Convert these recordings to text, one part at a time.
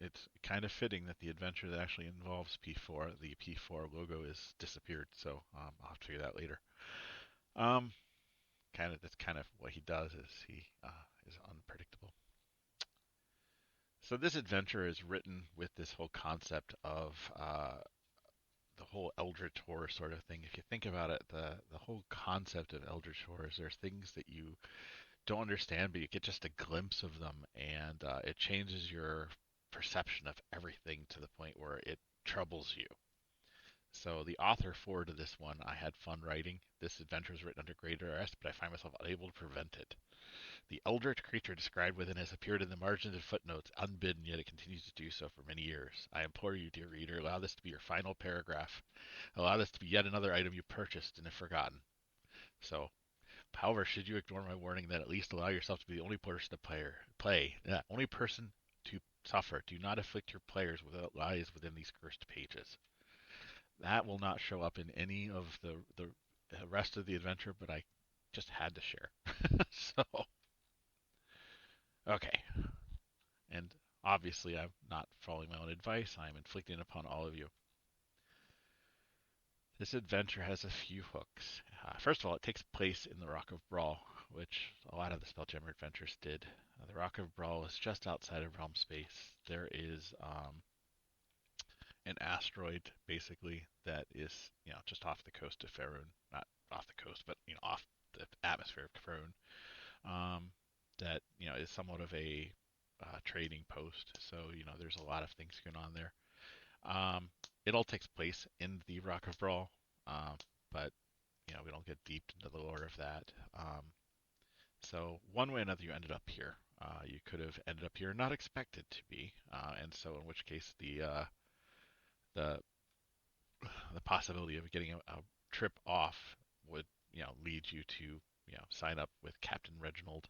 it's kind of fitting that the adventure that actually involves P4, the P4 logo is disappeared. So I'll have to figure that later. Um, that's kind of what he does is he is unpredictable. So this adventure is written with this whole concept of the whole Eldritch horror sort of thing. If you think about it, the whole concept of Eldritch horror is there's things that you don't understand, but you get just a glimpse of them, and it changes your perception of everything to the point where it troubles you. So the author forward to this one, I had fun writing. This adventure is written under great duress, but I find myself unable to prevent it. The eldritch creature described within has appeared in the margins and footnotes, unbidden, yet it continues to do so for many years. I implore you, dear reader, allow this to be your final paragraph. Allow this to be yet another item you purchased and have forgotten. So, however, should you ignore my warning, then at least allow yourself to be the only person to only person to suffer. Do not afflict your players with lies within these cursed pages. That will not show up in any of the rest of the adventure, but I just had to share. So, okay. And obviously, I'm not following my own advice. I'm inflicting it upon all of you. This adventure has a few hooks. First of all, it takes place in the Rock of Brawl, which a lot of the Spelljammer adventures did. The Rock of Brawl is just outside of realm space. There is an asteroid, basically, that is just off the coast of Faerun. Not off the coast, but off the atmosphere of Faerun. That is somewhat of a trading post. So there's a lot of things going on there. Um, it all takes place in the Rock of Brawl, but we don't get deep into the lore of that. So one way or another, you ended up here. You could have ended up here not expected to be, and so in which case the the possibility of getting a trip off would lead you to sign up with Captain Reginald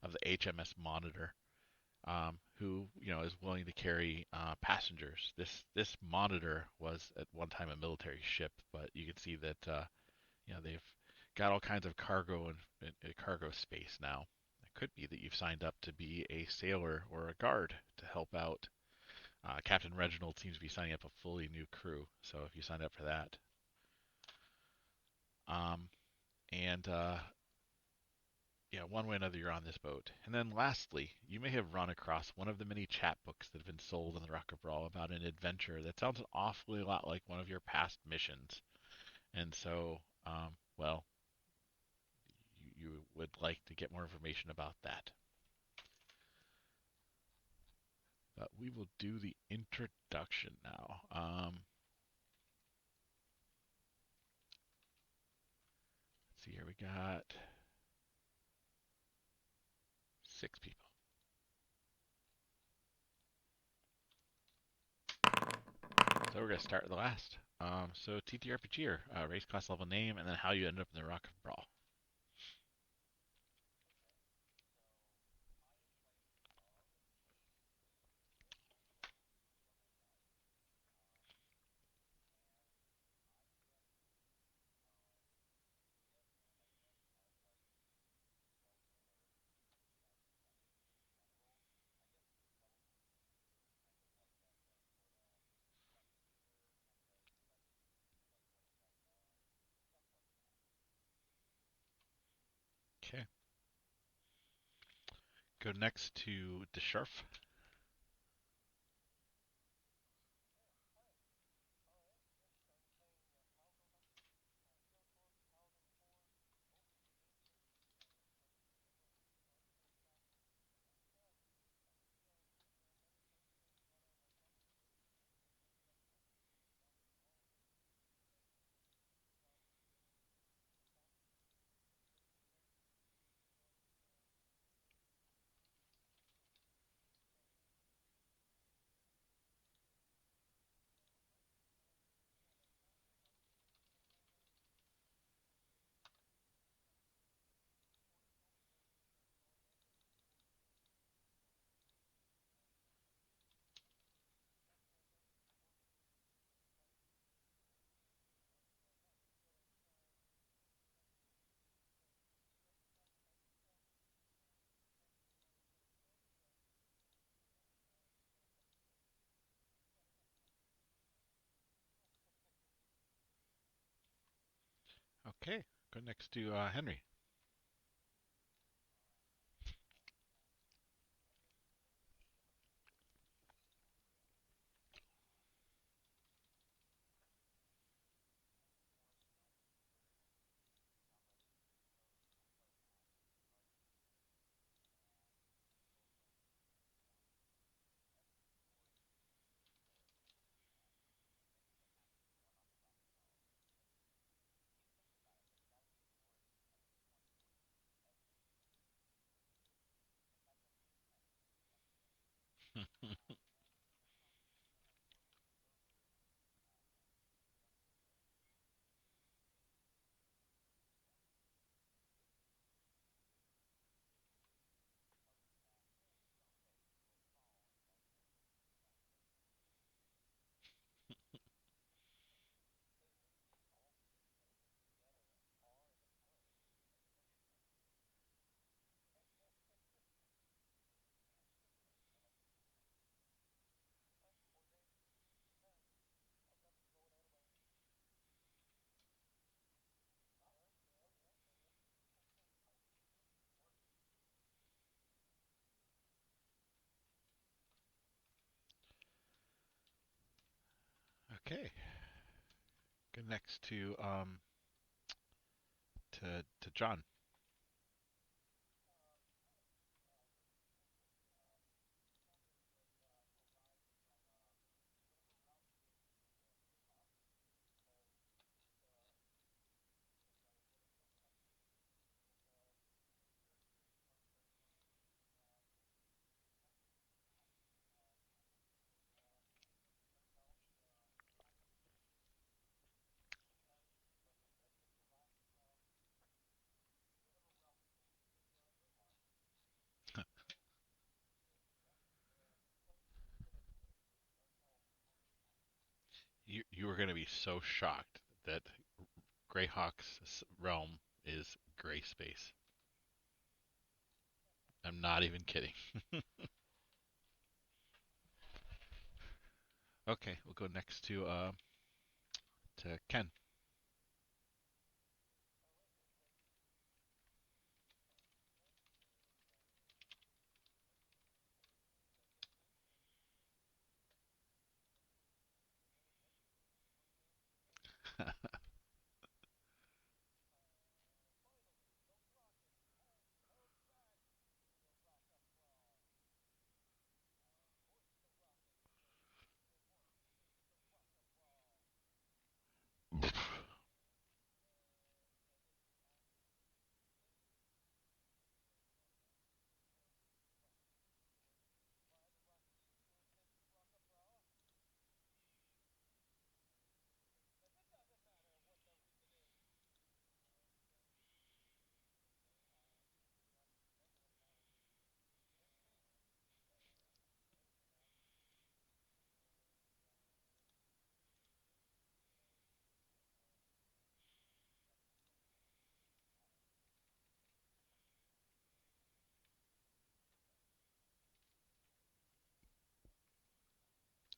of the HMS Monitor, who is willing to carry passengers. This Monitor was at one time a military ship, but you can see that they've got all kinds of cargo and cargo space now. It could be that you've signed up to be a sailor or a guard to help out. Captain Reginald seems to be signing up a fully new crew, so if you sign up for that, um, and one way or another, you're on this boat. And then lastly, you may have run across one of the many chat books that have been sold in the Rock of Brawl about an adventure that sounds an awfully lot like one of your past missions. And so, well, you would like to get more information about that. But we will do the introduction now. Let's see here. We got 6 people. So we're going to start with the last. So TTRPGer, race, class, level, name, and then how you end up in the Rock of Brawl. Okay. Go next to the Sharf. Okay, go next to Henry. Okay, go next to John. You were going to be so shocked that Greyhawk's realm is gray space. I'm not even kidding. Okay, we'll go next to Ken.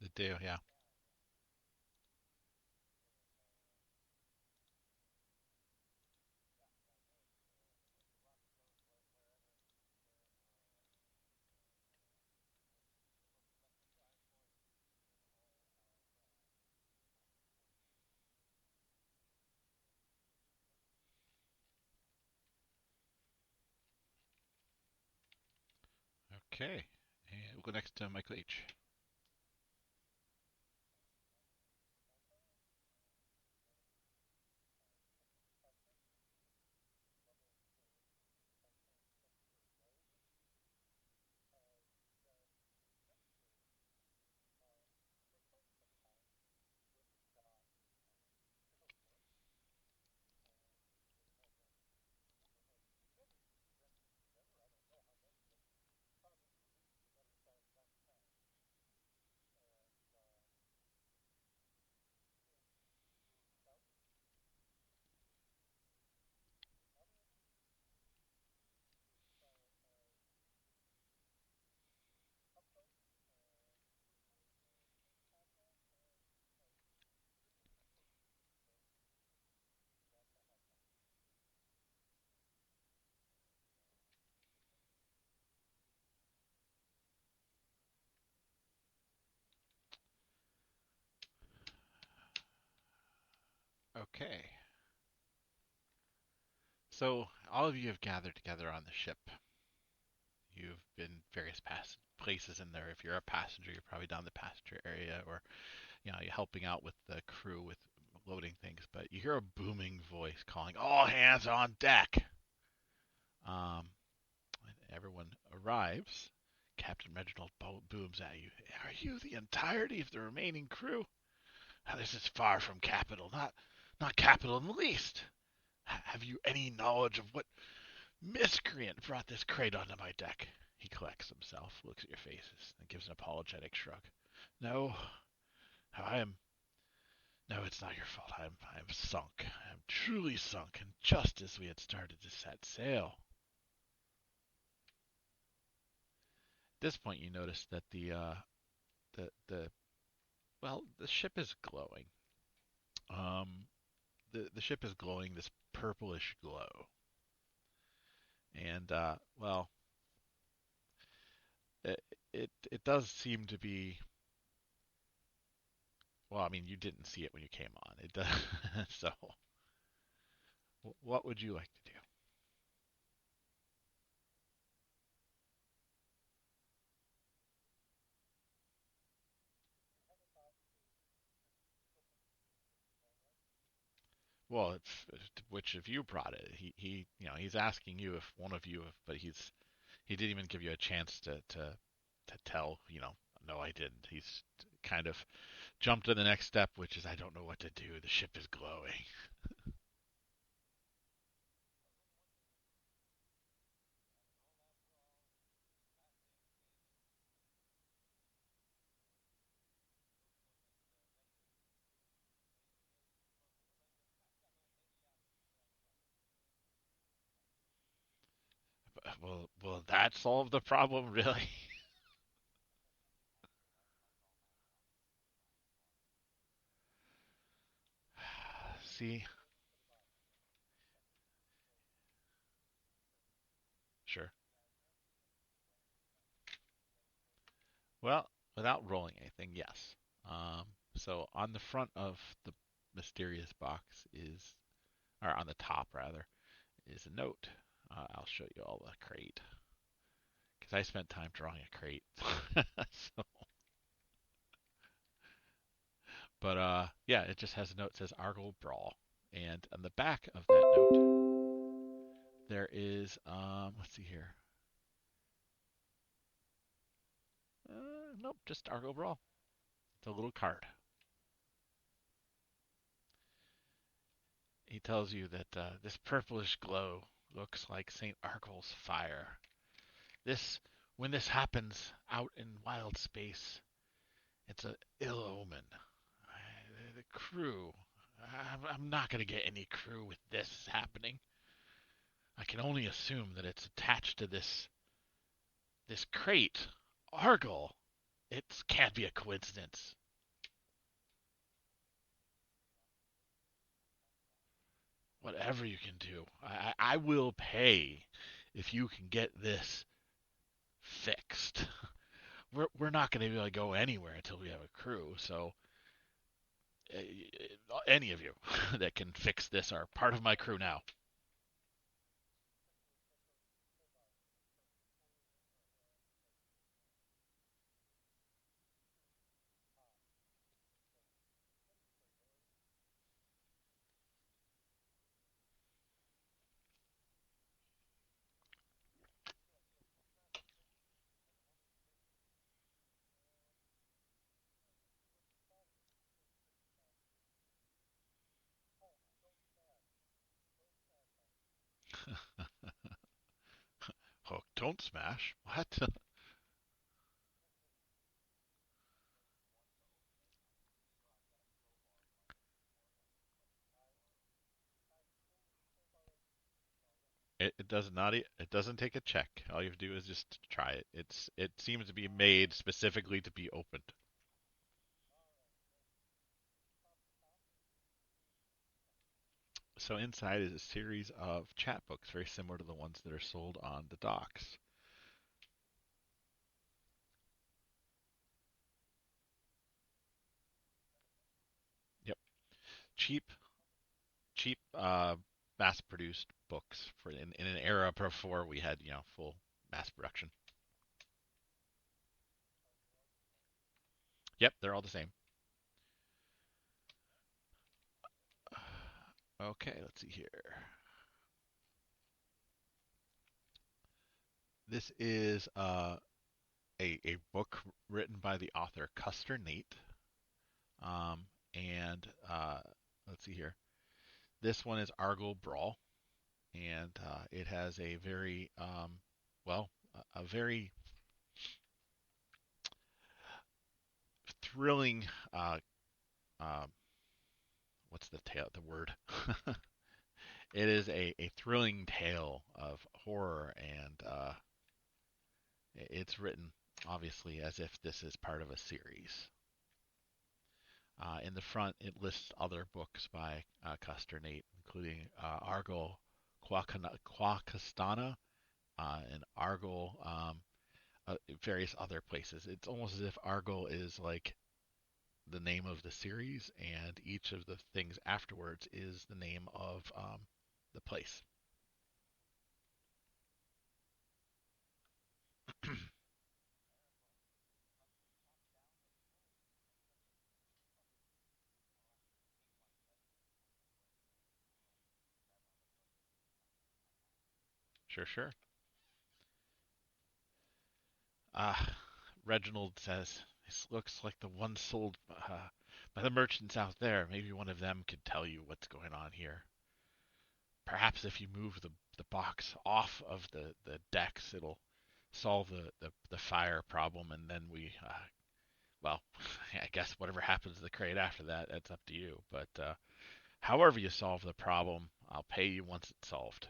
The deal, yeah. Okay, and we'll go next to Michael H. Okay. So all of you have gathered together on the ship. You've been various places in there. If you're a passenger, you're probably down the passenger area, or you're helping out with the crew with loading things. But you hear a booming voice calling, "All hands on deck!" When everyone arrives, Captain Reginald booms at you, "Are you the entirety of the remaining crew? This is far from capital, not capital in the least. Have you any knowledge of what miscreant brought this crate onto my deck?" He collects himself, looks at your faces, and gives an apologetic shrug. "No, I am. No, it's not your fault. I am sunk. I am truly sunk, and just as we had started to set sail." At this point, you notice that the the ship is glowing. Um, the ship is glowing this purplish glow, and it it does seem to be. Well, I mean, you didn't see it when you came on. It does. So, what would you like to do? Well, it's which of you brought it? He's asking you if one of you, but he didn't even give you a chance to tell. No, I didn't. He's kind of jumped to the next step, which is, I don't know what to do. The ship is glowing. Will that solve the problem, really? See, sure. Well, without rolling anything, yes. So on the front of the mysterious box is, or on the top rather, is a note. I'll show you all the crate because I spent time drawing a crate. So, but yeah, it just has a note that says Argyle Brawl, and on the back of that note there is let's see here. Nope, just Argyle Brawl. It's a little card. He tells you that this purplish glow looks like St. Argyll's fire. This, when this happens out in wild space, it's a ill omen. The crew, I'm not going to get any crew with this happening. I can only assume that it's attached to this crate. Argyll. It can't be a coincidence. Whatever you can do, I will pay if you can get this fixed. We're not going to be able to go anywhere until we have a crew. So any of you that can fix this are part of my crew now. Oh, don't smash. What? It does not. It doesn't take a check. All you have to do is just try it. It seems to be made specifically to be opened. So inside is a series of chat books, very similar to the ones that are sold on the docks. Yep, cheap. cheap, mass-produced books for in an era before we had full mass production. Yep, they're all the same. Okay, let's see here. This is a book written by the author Custer Nate. And let's see here. This one is Argo Brawl, and it has a very well, a very thrilling. Uh, what's the word? It is a thrilling tale of horror, and it's written obviously as if this is part of a series. In the front, it lists other books by Custer Nate, including Argo Quakastana and Argo, various other places. It's almost as if Argo is like the name of the series, and each of the things afterwards is the name of the place. Sure, sure. Uh, Reginald says, this looks like the one sold by the merchants out there. Maybe one of them could tell you what's going on here. Perhaps if you move the box off of the decks, it'll solve the fire problem, and then well, I guess whatever happens to the crate after that, that's up to you. But however you solve the problem, I'll pay you once it's solved.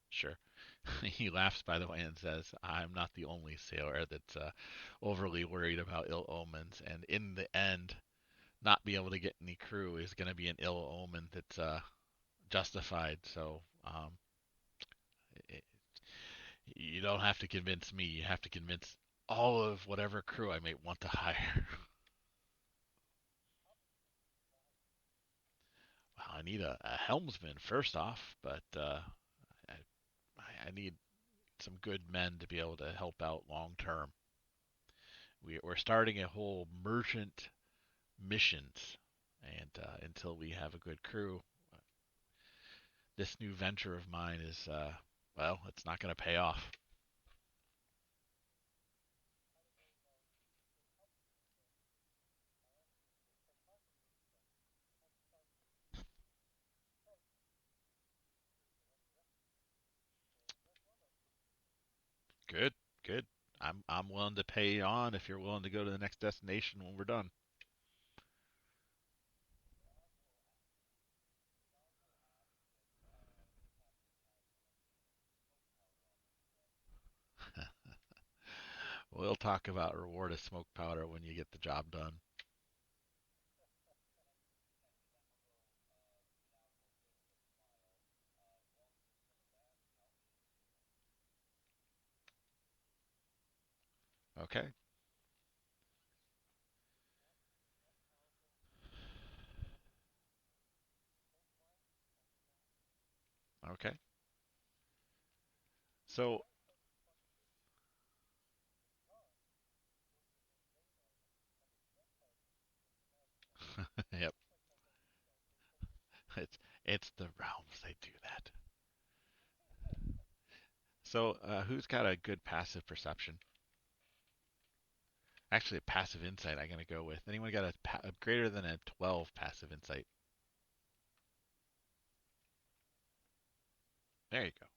Sure. He laughs, by the way, and says, I'm not the only sailor that's overly worried about ill omens. And in the end, not be able to get any crew is going to be an ill omen that's justified. So it, you don't have to convince me. You have to convince all of whatever crew I may want to hire. Well, I need a helmsman first off, but I, I need some good men to be able to help out long term. We're starting a whole merchant missions, and until we have a good crew, this new venture of mine is well, it's not going to pay off. Good, good. I'm willing to pay you on if you're willing to go to the next destination when we're done. We'll talk about reward of smoke powder when you get the job done. Okay, okay. So, yep, it's it's the realms they do that. So, who's got a good passive perception? Actually, a passive insight. I'm gonna go with. Anyone got a greater than a 12 passive insight? There you go.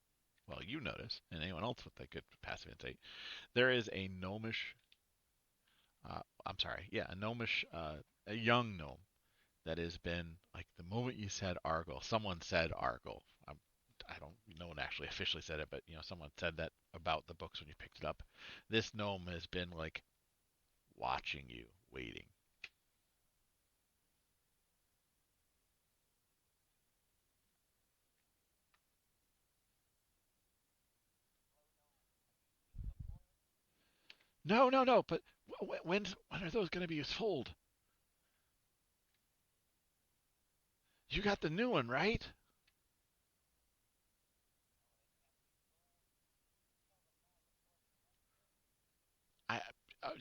Well, you notice, and anyone else with a good passive insight, there is a gnomish. I'm sorry, yeah, a gnomish, a young gnome that has been like the moment you said Argle, someone said Argle. I don't, no one actually officially said it, but someone said that about the books when you picked it up. This gnome has been like watching you, waiting. No, no, no. But when are those going to be sold? You got the new one, right? I,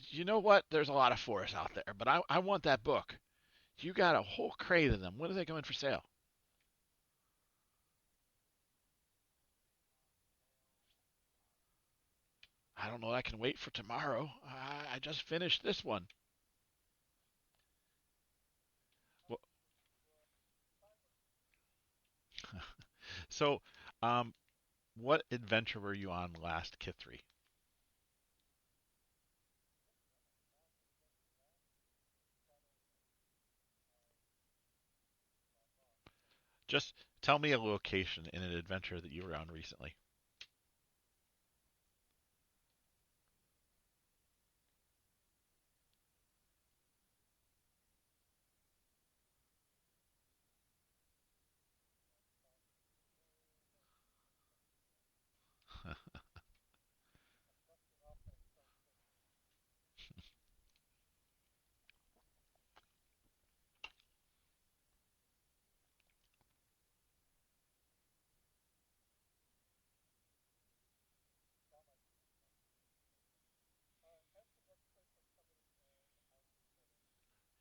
you know what? There's a lot of forests out there, but I want that book. You got a whole crate of them. When are they going for sale? I don't know. I can wait for tomorrow. I just finished this one. Well, so, um, what adventure were you on last, Kithri? Just tell me a location in an adventure that you were on recently.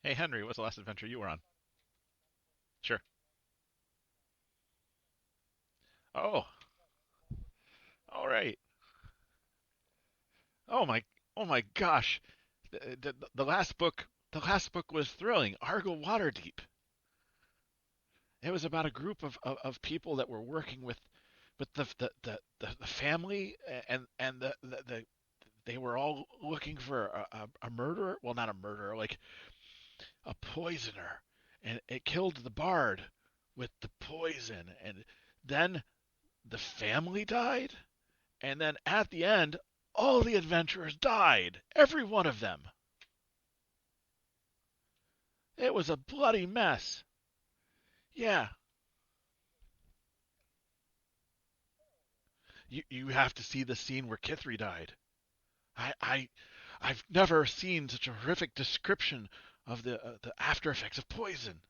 Hey, Henry, what's the last adventure you were on? Sure. Oh, all right. Oh my, oh my gosh. The last book was thrilling. Argo Waterdeep. It was about a group of people that were working with the family and they were all looking for a murderer. Well, not a murderer, like a poisoner, and it killed the bard with the poison, and then the family died, and then at the end, all the adventurers died, every one of them. It was a bloody mess. Yeah, you have to see the scene where Kithri died. I, I I've never seen such a horrific description of the after effects of poison.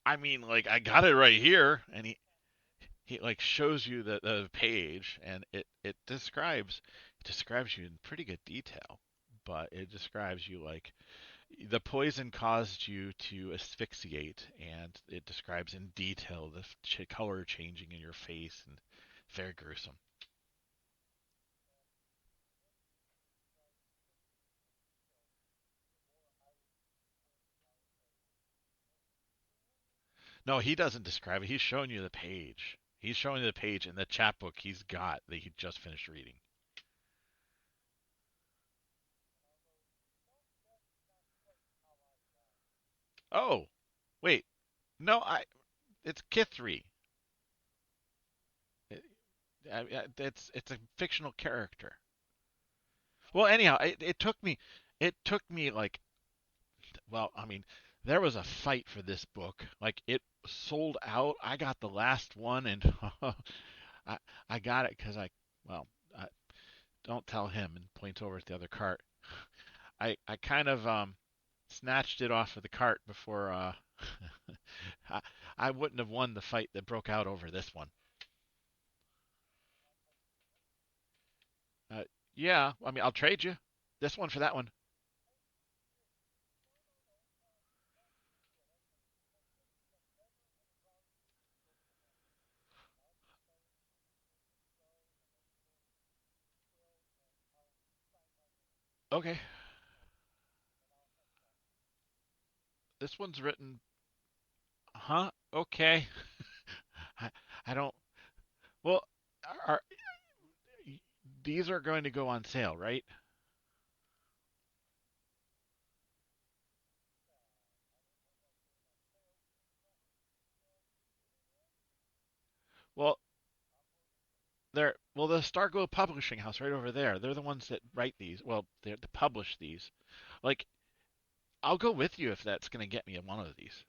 I mean, like I got it right here, and he like shows you the page, and it describes you in pretty good detail, but it describes you like the poison caused you to asphyxiate, and it describes in detail the color changing in your face, and very gruesome. No, he doesn't describe it. He's showing you the page. He's showing you the page in the chat book he's got that he just finished reading. Oh, wait. No, it's Kithri. It, it's a fictional character. Well, anyhow, it took me like, well, I mean, there was a fight for this book. Like it sold out. I got the last one, and I I got it because well, I, don't tell him, and points over at the other cart. I kind of snatched it off of the cart before I, I wouldn't have won the fight that broke out over this one. Uh, yeah, I mean, I'll trade you this one for that one. Okay, this one's written. Huh? Okay. I, I don't. Well, are these are going to go on sale, right? Well, the Starglow Publishing House right over there. They're the ones that write these. Well, they publish these. Like, I'll go with you if that's going to get me one of these.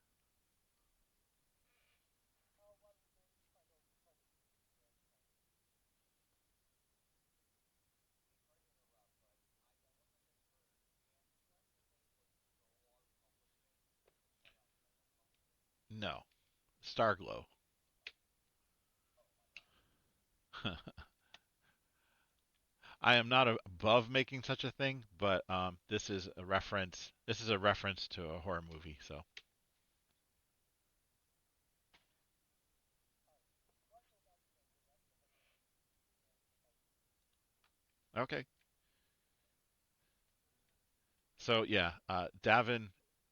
Starglow. I am not above making such a thing, but this is a reference. This is a reference to a horror movie. So okay. So yeah, Davin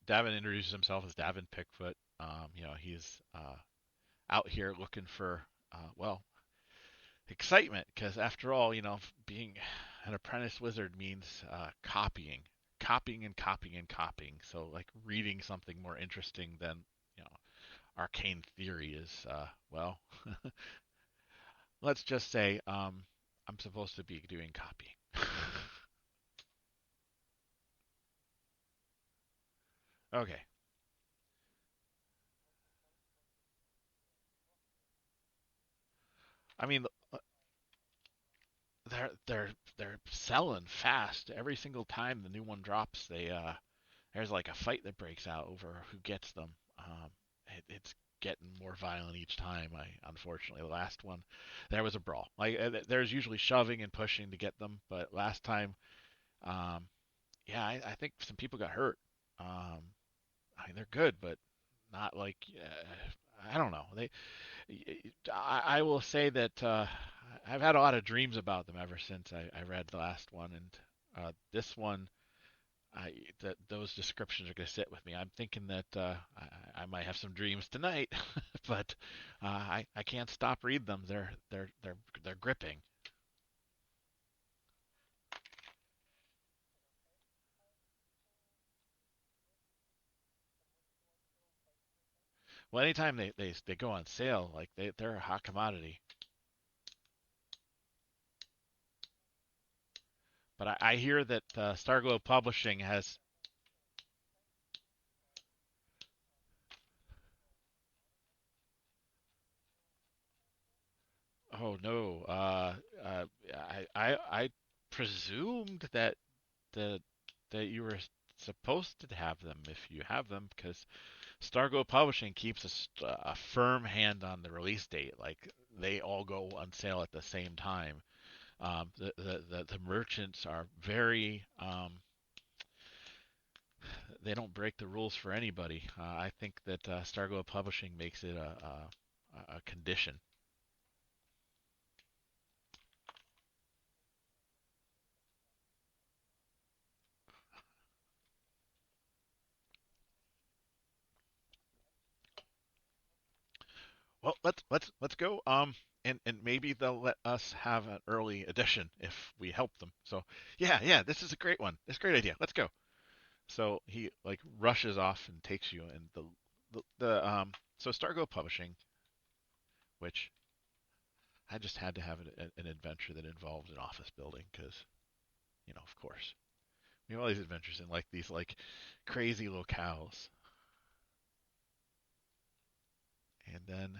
introduces himself as Davin Pickfoot. He's out here looking for well, excitement because after all, being an apprentice wizard means copying and copying and copying. So like reading something more interesting than you know arcane theory is well, let's just say I'm supposed to be doing copying. Okay. I mean, they're selling fast. Every single time the new one drops, there's like a fight that breaks out over who gets them. It's getting more violent each time. I unfortunately the last one there was a brawl. Like there's usually shoving and pushing to get them, but last time, um, yeah, I think some people got hurt. I mean they're good, but not like I don't know. I will say that I've had a lot of dreams about them ever since I read the last one, and this one, those descriptions are going to sit with me. I'm thinking that I might have some dreams tonight, but I can't stop reading them. They're gripping. Well, anytime they go on sale, like they're a hot commodity. But I hear that Starglow Publishing has. Oh no, I presumed that that you were supposed to have them if you have them because Stargo Publishing keeps a firm hand on the release date. Like they all go on sale at the same time. The merchants are very they don't break the rules for anybody. I think that Stargo Publishing makes it a condition. Well, let's go. And maybe they'll let us have an early edition if we help them. So yeah, this is a great one. It's a great idea. Let's go. So he like rushes off and takes you, and the so Stargo Publishing, which I just had to have an adventure that involved an office building because of course we have all these adventures in like these like crazy locales, and then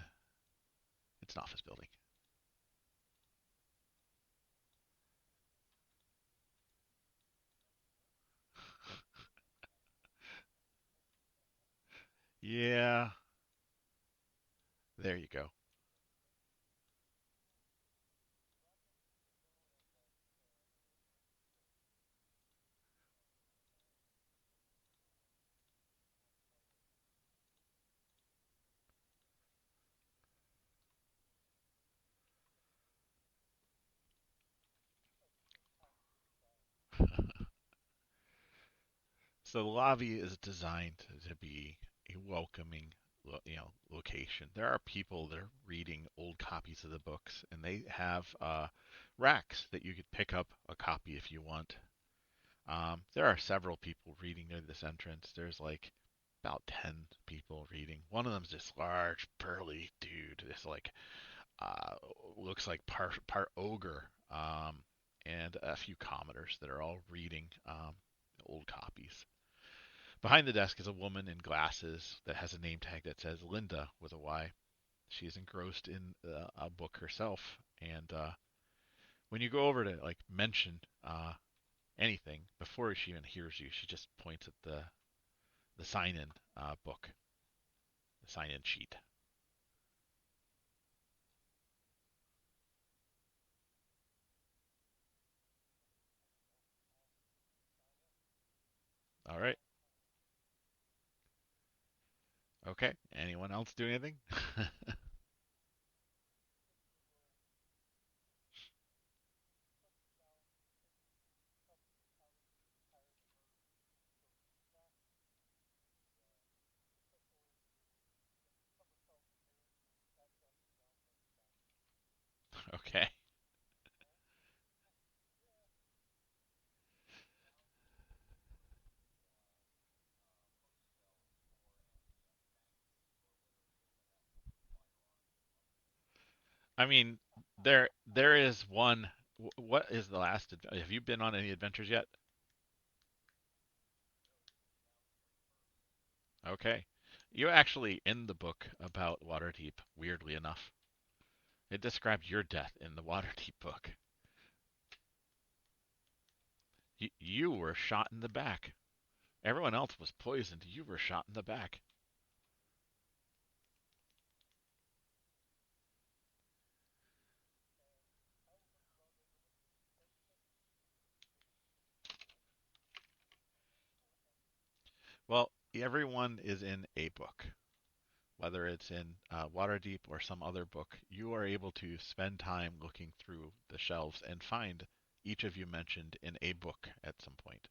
it's an office building. Yeah, there you go. So the lobby is designed to be a welcoming, location. There are people that are reading old copies of the books, and they have racks that you could pick up a copy if you want. There are several people reading near this entrance. There's like about 10 people reading. One of them's this large, burly dude. This like uh, looks like part ogre, and a few commoners that are all reading old copies. Behind the desk is a woman in glasses that has a name tag that says Linda with a Y. She is engrossed in a book herself, and when you go over to like mention anything before she even hears you, she just points at the sign-in book, the sign-in sheet. All right. Okay. Anyone else do anything? Okay. I mean, there is one. What is the last? Have you been on any adventures yet? Okay. You're actually in the book about Waterdeep, weirdly enough. It described your death in the Waterdeep book. You were shot in the back. Everyone else was poisoned. You were shot in the back. Well, everyone is in a book. Whether it's in Waterdeep or some other book, you are able to spend time looking through the shelves and find each of you mentioned in a book at some point.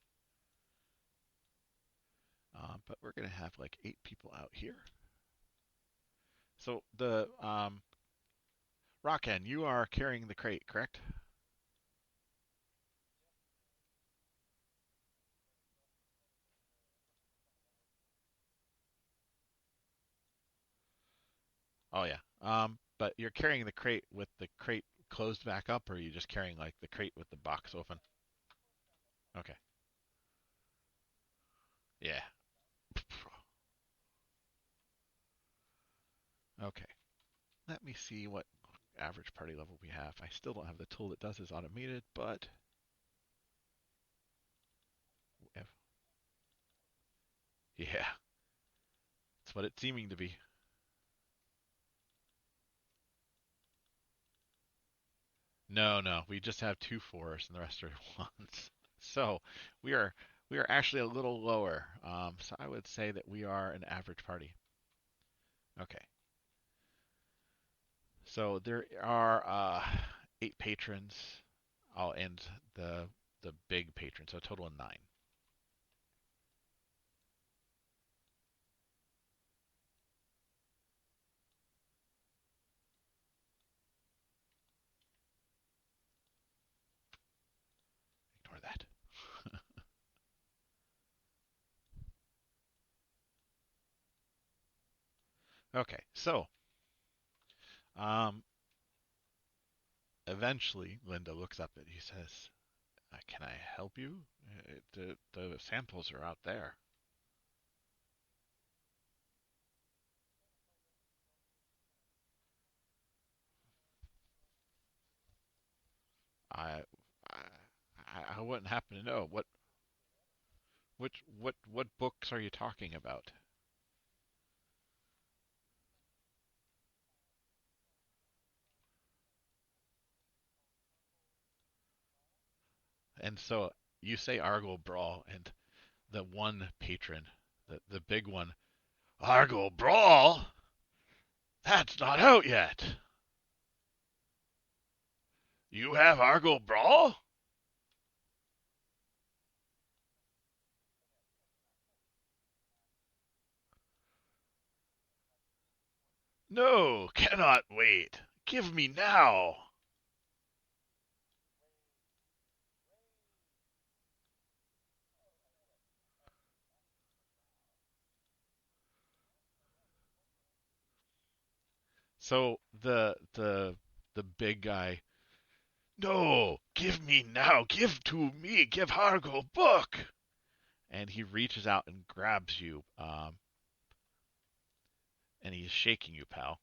But we're going to have like 8 people out here. So the Rockan, you are carrying the crate, correct? Oh yeah. But you're carrying the crate with the crate closed back up, or are you just carrying like the crate with the box open? Okay. Yeah. Okay. Let me see what average party level we have. I still don't have the tool that does this automated, but if, yeah, that's what it's seeming to be. No, no, we just have 2 4s and the rest are ones. So we are we are actually a little lower. So I would say that we are an average party. Okay. So there are 8 patrons. Oh, and the big patron. So a total of 9. Ignore that. Okay. So um, eventually Linda looks up and he says, "Can I help you? The samples are out there." I I wouldn't happen to know what books are you talking about? And so you say Argo Brawl, and the one patron, the big one, Argo Brawl? That's not out yet. You have Argo Brawl? No, cannot wait. Give me now. So the big guy, no, give me now. Give to me. Give Argo book. And he reaches out and grabs you, and he's shaking you, pal.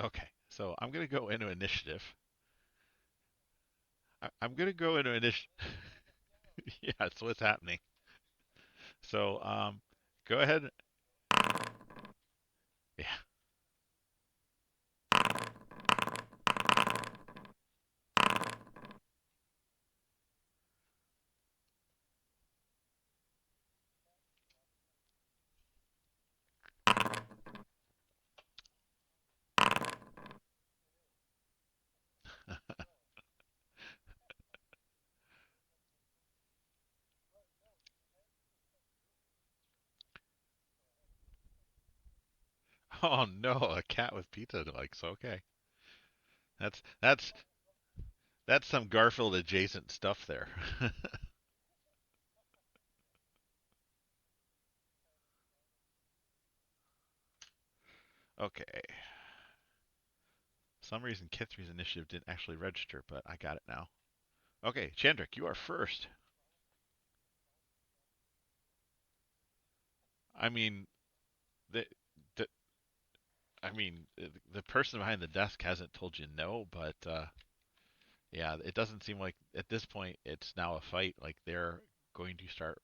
Okay, so I'm gonna go into initiative. I'm gonna go into initiative. Yeah, that's what's happening. So, go ahead. Yeah. Oh no, a cat with pizza likes. Okay. That's that's that's some Garfield adjacent stuff there. Okay. For some reason Kithri's initiative didn't actually register, but I got it now. Okay, Chandrik, you are first. I mean, the, the the person behind the desk hasn't told you no, but yeah, it doesn't seem like at this point it's now a fight. Like they're going to start,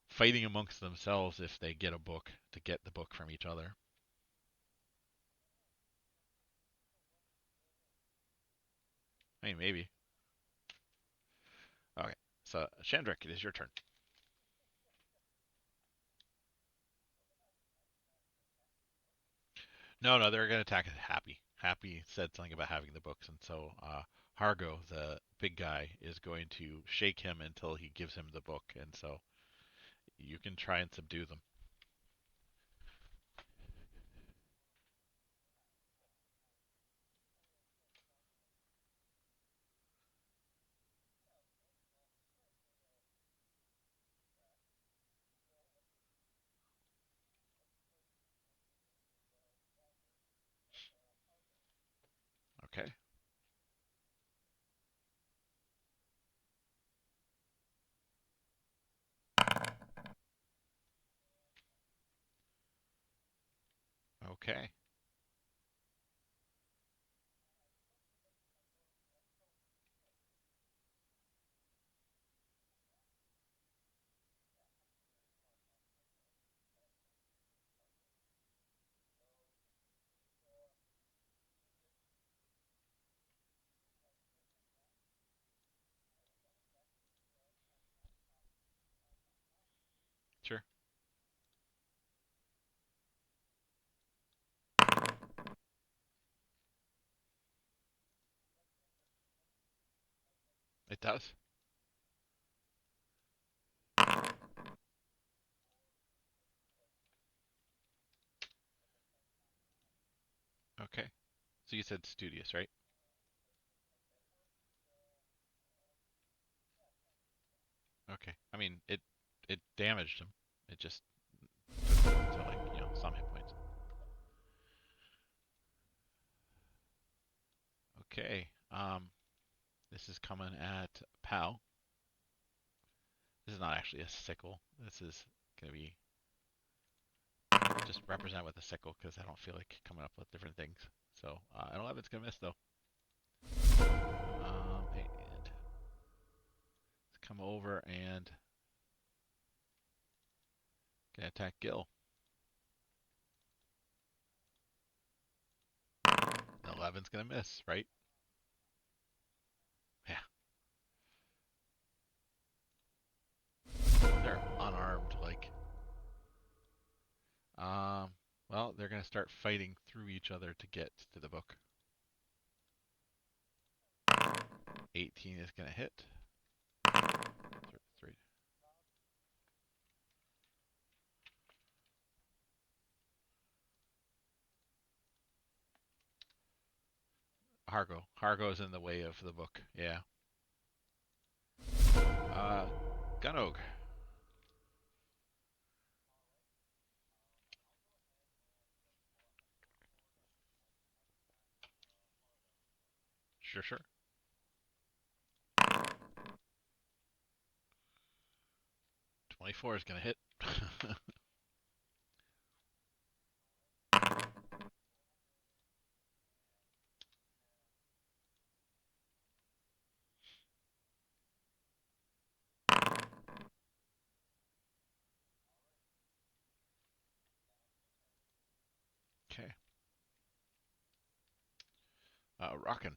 fighting amongst themselves if they get a book to get the book from each other. I mean, maybe. Okay, so Chandrik, it is your turn. No, no, they're going to attack Happy. Happy said something about having the books, and so Hargo, the big guy, is going to shake him until he gives him the book, and so you can try and subdue them. Okay. Okay. Sure. It does. Okay. So you said studious, right? Okay. I mean, it damaged him. It just took him to like some hit points. Okay. This is coming at Pal. This is not actually a sickle. This is gonna be just represent with a sickle because I don't feel like coming up with different things. So an 11's gonna miss though. And let's come over and gonna attack Gil. An 11's gonna miss, right? Yeah. They're unarmed, like. Um. Well, they're gonna start fighting through each other to get to the book. 18 is gonna hit. Three. Hargo. Hargo's in the way of the book. Yeah. Uh, Gunog. Sure, sure. 24 is gonna hit. Okay. Rockin'.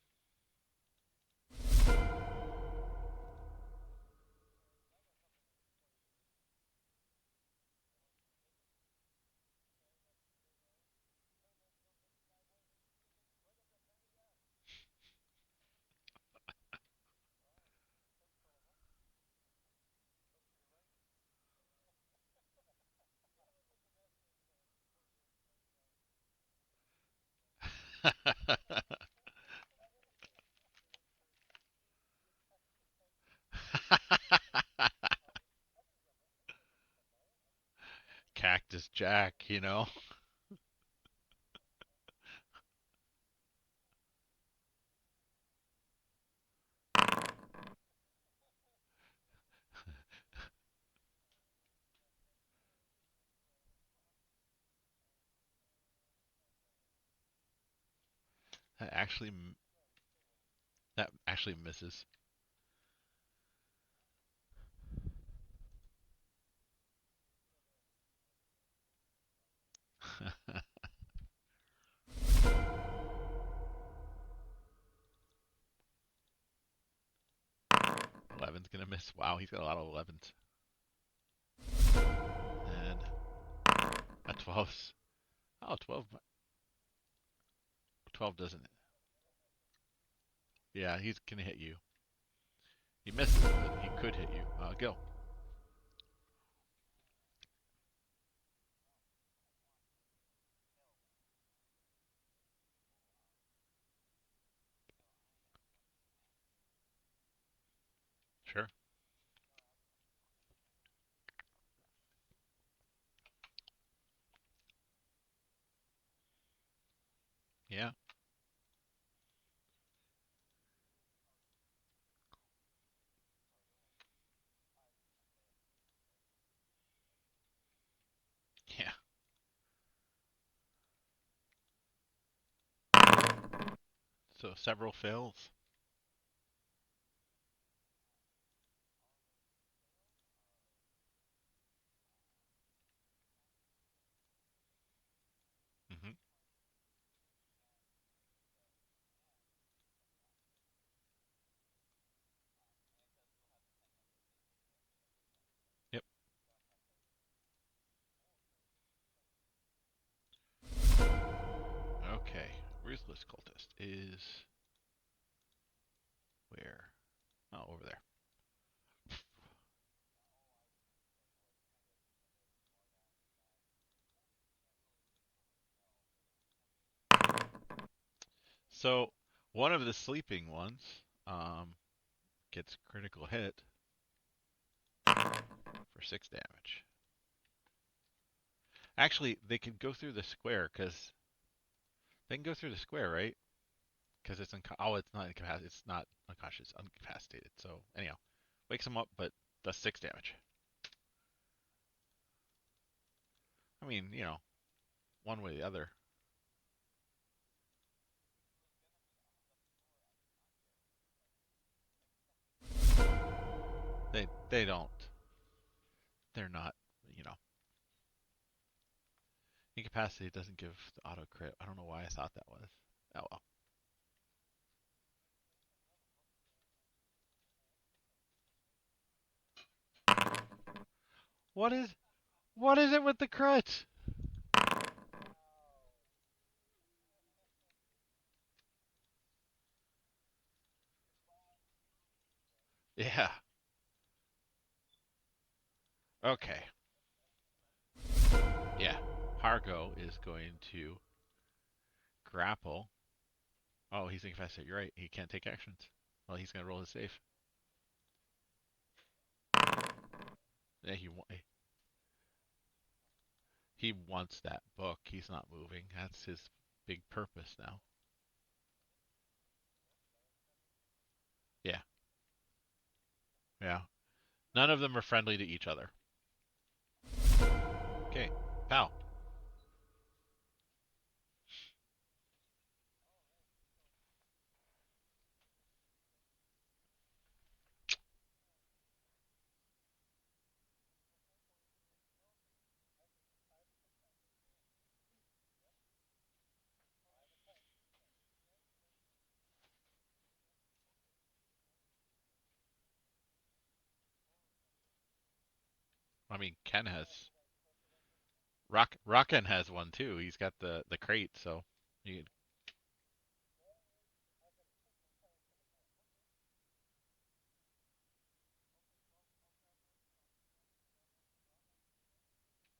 Cactus Jack, you know? That actually that actually misses. 11's gonna miss. Wow, he's got a lot of 11s. And a 12's. Oh, 12 doesn't. Yeah, he's gonna hit you. He misses, but he could hit you. Go. Sure. Yeah. Yeah. So several fails. Hmm. Yep. Okay. Ruthless Cultist is where? Oh, over there. So one of the sleeping ones gets critical hit for 6 damage. Actually, they can go through the square because they can go through the square, right? Because it's oh, it's not incapacitated. It's not unconscious, incapacitated. So anyhow, wakes him up, but does 6 damage. I mean, one way or the other. They don't. They're not. You know, incapacity doesn't give the auto crit. I don't know why I thought that was. Oh well. What is what is it with the crit? Yeah. Okay. Yeah. Hargo is going to grapple. Oh, he's incapacitated. You're right. He can't take actions. Well, he's gonna roll his save. Yeah, he wants that book. He's not moving. That's his big purpose now. Yeah. Yeah. None of them are friendly to each other. Okay. Pal. I mean, Ken has Rocken has one too. He's got the crate, so you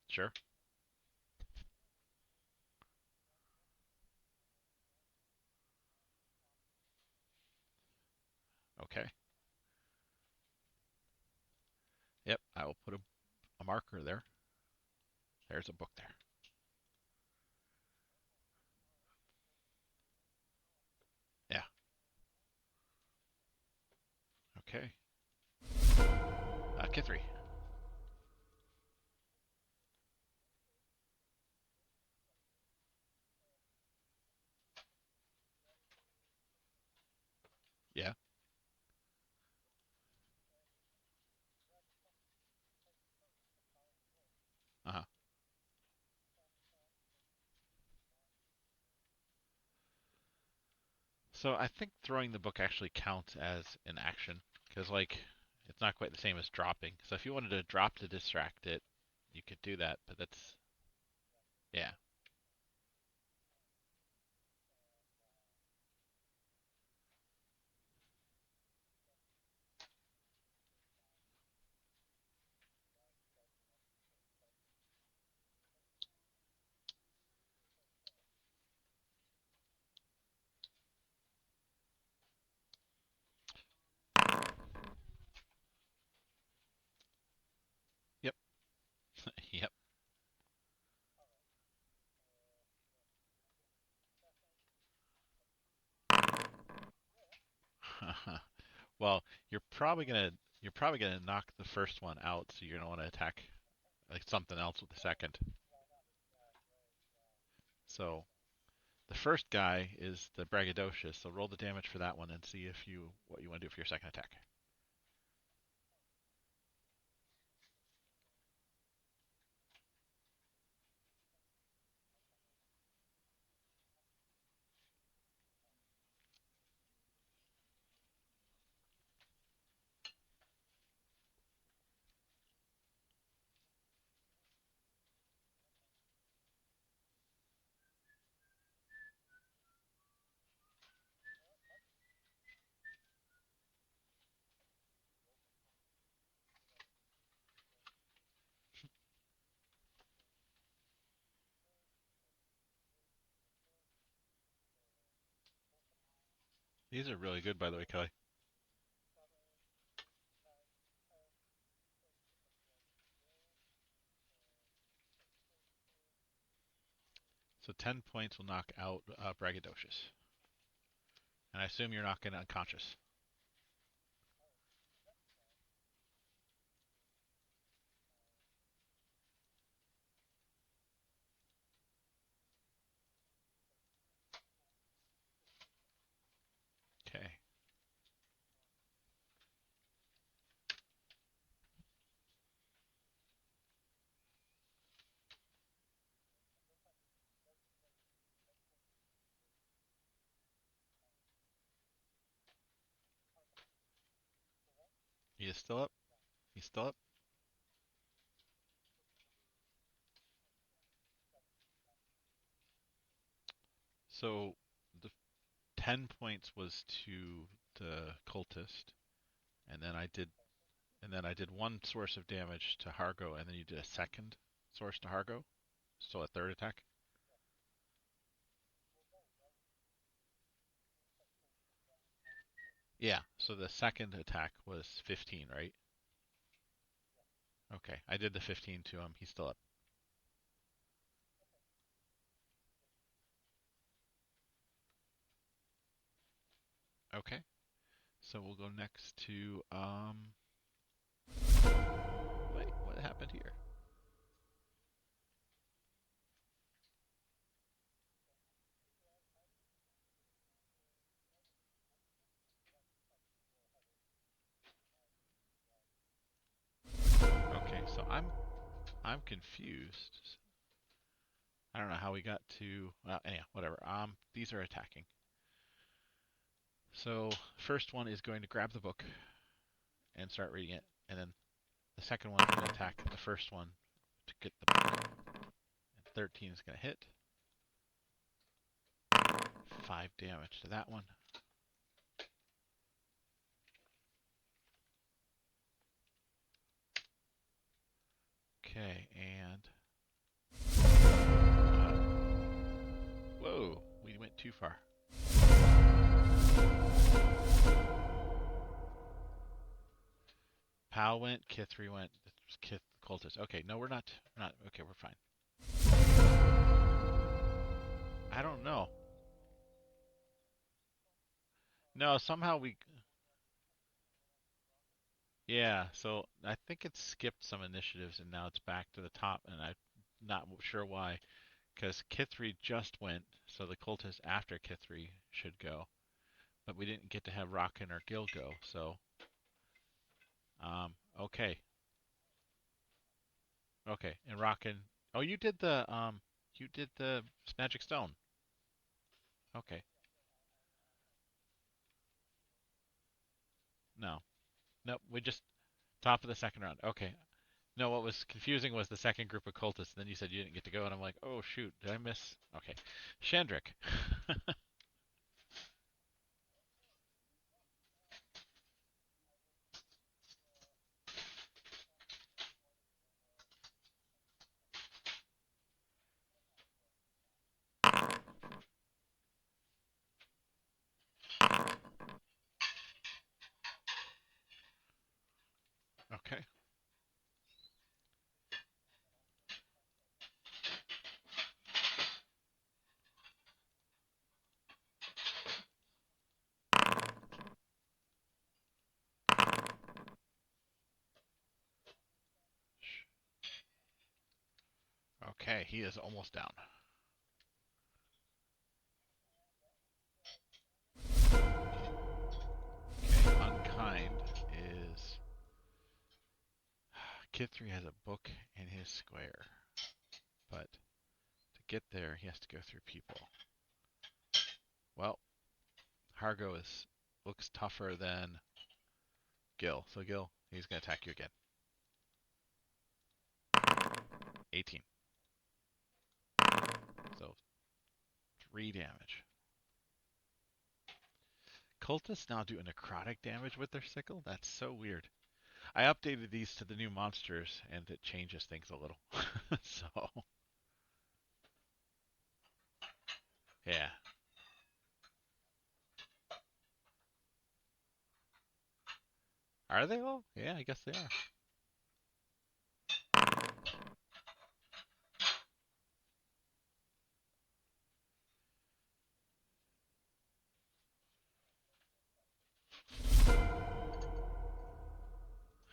sure. Okay. Yep, I will put a marker there. There's a book there. Yeah. Okay. Kithri. Yeah. Uh-huh. So I think throwing the book actually counts as an action because like it's not quite the same as dropping. So if you wanted to drop to distract it, you could do that, but that's yeah. Yep. Yep. Well, you're probably gonna knock the first one out, so you're gonna want to attack like something else with the second. So the first guy is the braggadocious. So roll the damage for that one and see if you what you want to do for your second attack. These are really good, by the way, Kelly. So 10 points will knock out braggadocious, and I assume you're knocking unconscious. Okay. He is still up. He's still up. So the 10 points was to the cultist, and then I did one source of damage to Hargo, and then you did a second source to Hargo, so a third attack. Yeah, so the second attack was 15, right? Okay, I did the 15 to him. He's still up. Okay, so we'll go next to wait, what happened here? Okay, so I'm confused. I don't know how we got to. Well, anyhow, whatever. These are attacking. So first one is going to grab the book and start reading it, and then The second one's going to attack the first one to get the book. And 13 is going to hit. 5 damage to that one. Okay, and whoa, we went too far. Pal went, Kithri went, Kith cultist. Okay, no, we're not. Okay, we're fine. I don't know. No, somehow we. Yeah, so I think it skipped some initiatives and now it's back to the top, and I'm not sure why. Because Kithri just went, so the cultist after Kithri should go. But we didn't get to have Rockin or Gil go, so. Okay. Okay, and Rockin. Oh, you did the magic stone. Okay. No. Nope, we just top of the second round. Okay. No, what was confusing was the second group of cultists. Then you said you didn't get to go, and I'm like, oh shoot, did I miss? Okay, Shandrick. Okay. Okay, he is almost down. Okay, unkind is Kithri has a book in his square, but to get there he has to go through people. Well, Hargo looks tougher than Gil, so Gil, he's gonna attack you again. 18. So 3 damage. Cultists now do necrotic damage with their sickle? That's so weird. I updated these to the new monsters, and it changes things a little. So, yeah. Are they all? Yeah, I guess they are.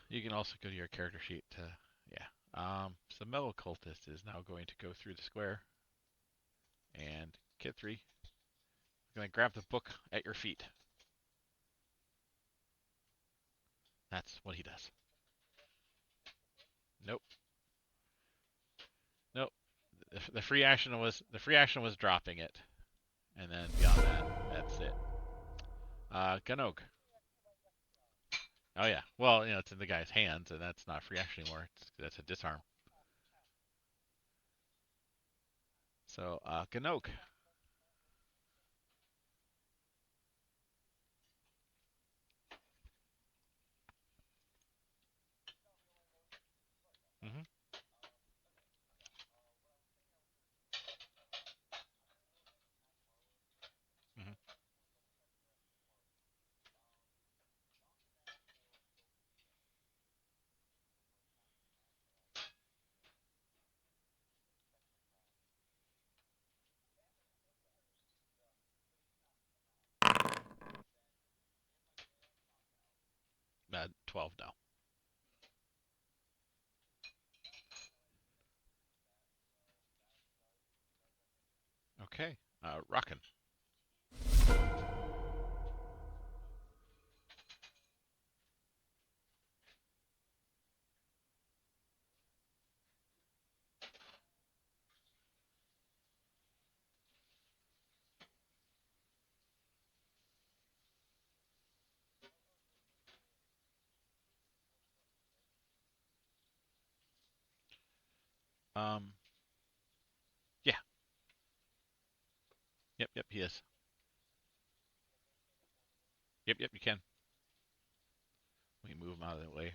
You can also go to your character sheet to, yeah. So Metal Cultist is now going to go through the square, and Kithri is going to grab the book at your feet. That's what he does. Nope. Nope. The free action was dropping it, and then beyond that, that's it. Ganog. Oh yeah. Well, it's in the guy's hands, and that's not free action anymore. That's a disarm. So, Ganog. Mm-hmm. Mm-hmm. 12 now. Okay. Rockin'. Um, yeah, yep, he is. Yep, you can. We move him out of the way.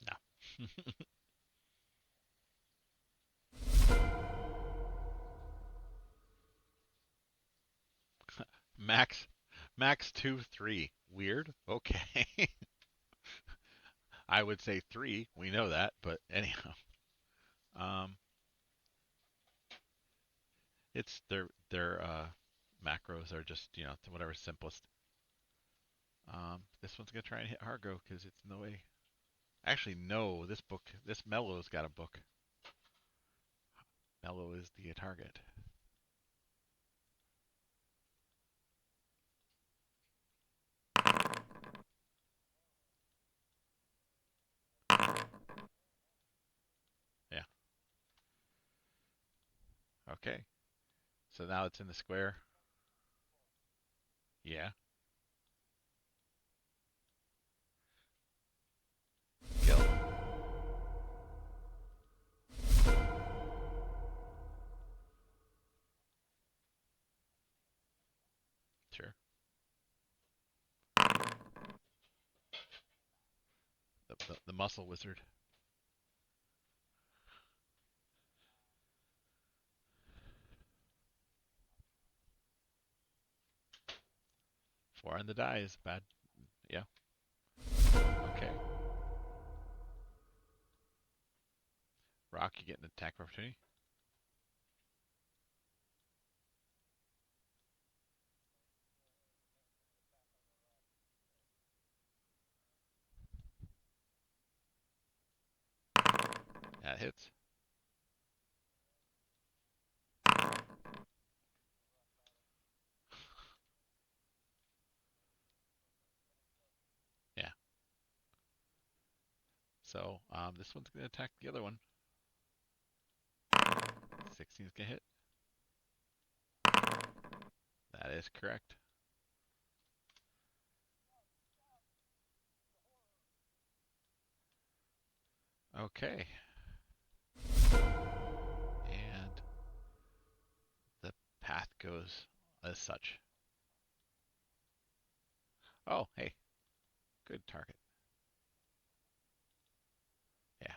No. Max, Max 2-3. Weird. Okay. I would say 3. We know that, but anyhow. Um, it's their macros are just whatever simplest. This one's gonna try and hit Hargo because it's in the way. Actually, no. This Mellow's got a book. Mellow is the target. Yeah. Okay. So now it's in the square. Yeah. Kill. Sure. The muscle wizard. 4 on the die is bad. Yeah. Okay. Rock, you get an attack opportunity. That hits. Yeah. So this one's gonna attack the other one. 16's gonna hit. That is correct. Okay. And the path goes as such. Oh, hey, good target. Yeah.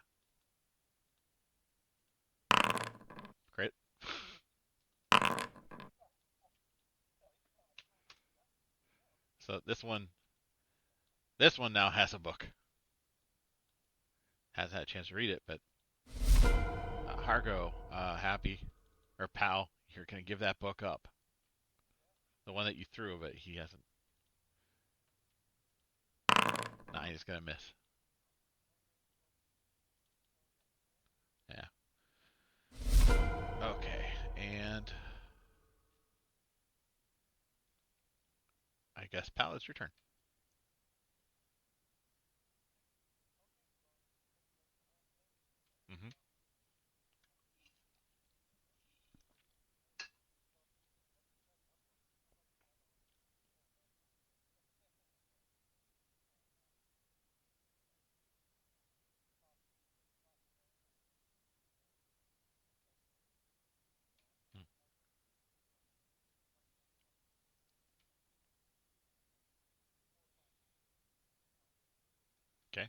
Crit. So this one now has a book. Hasn't had a chance to read it, but Hargo, happy or pal, you're gonna give that book up. The one that you threw, but he hasn't. Nah, he's gonna miss. Yeah. Okay, and I guess pal, it's your turn. Mm-hmm. Okay.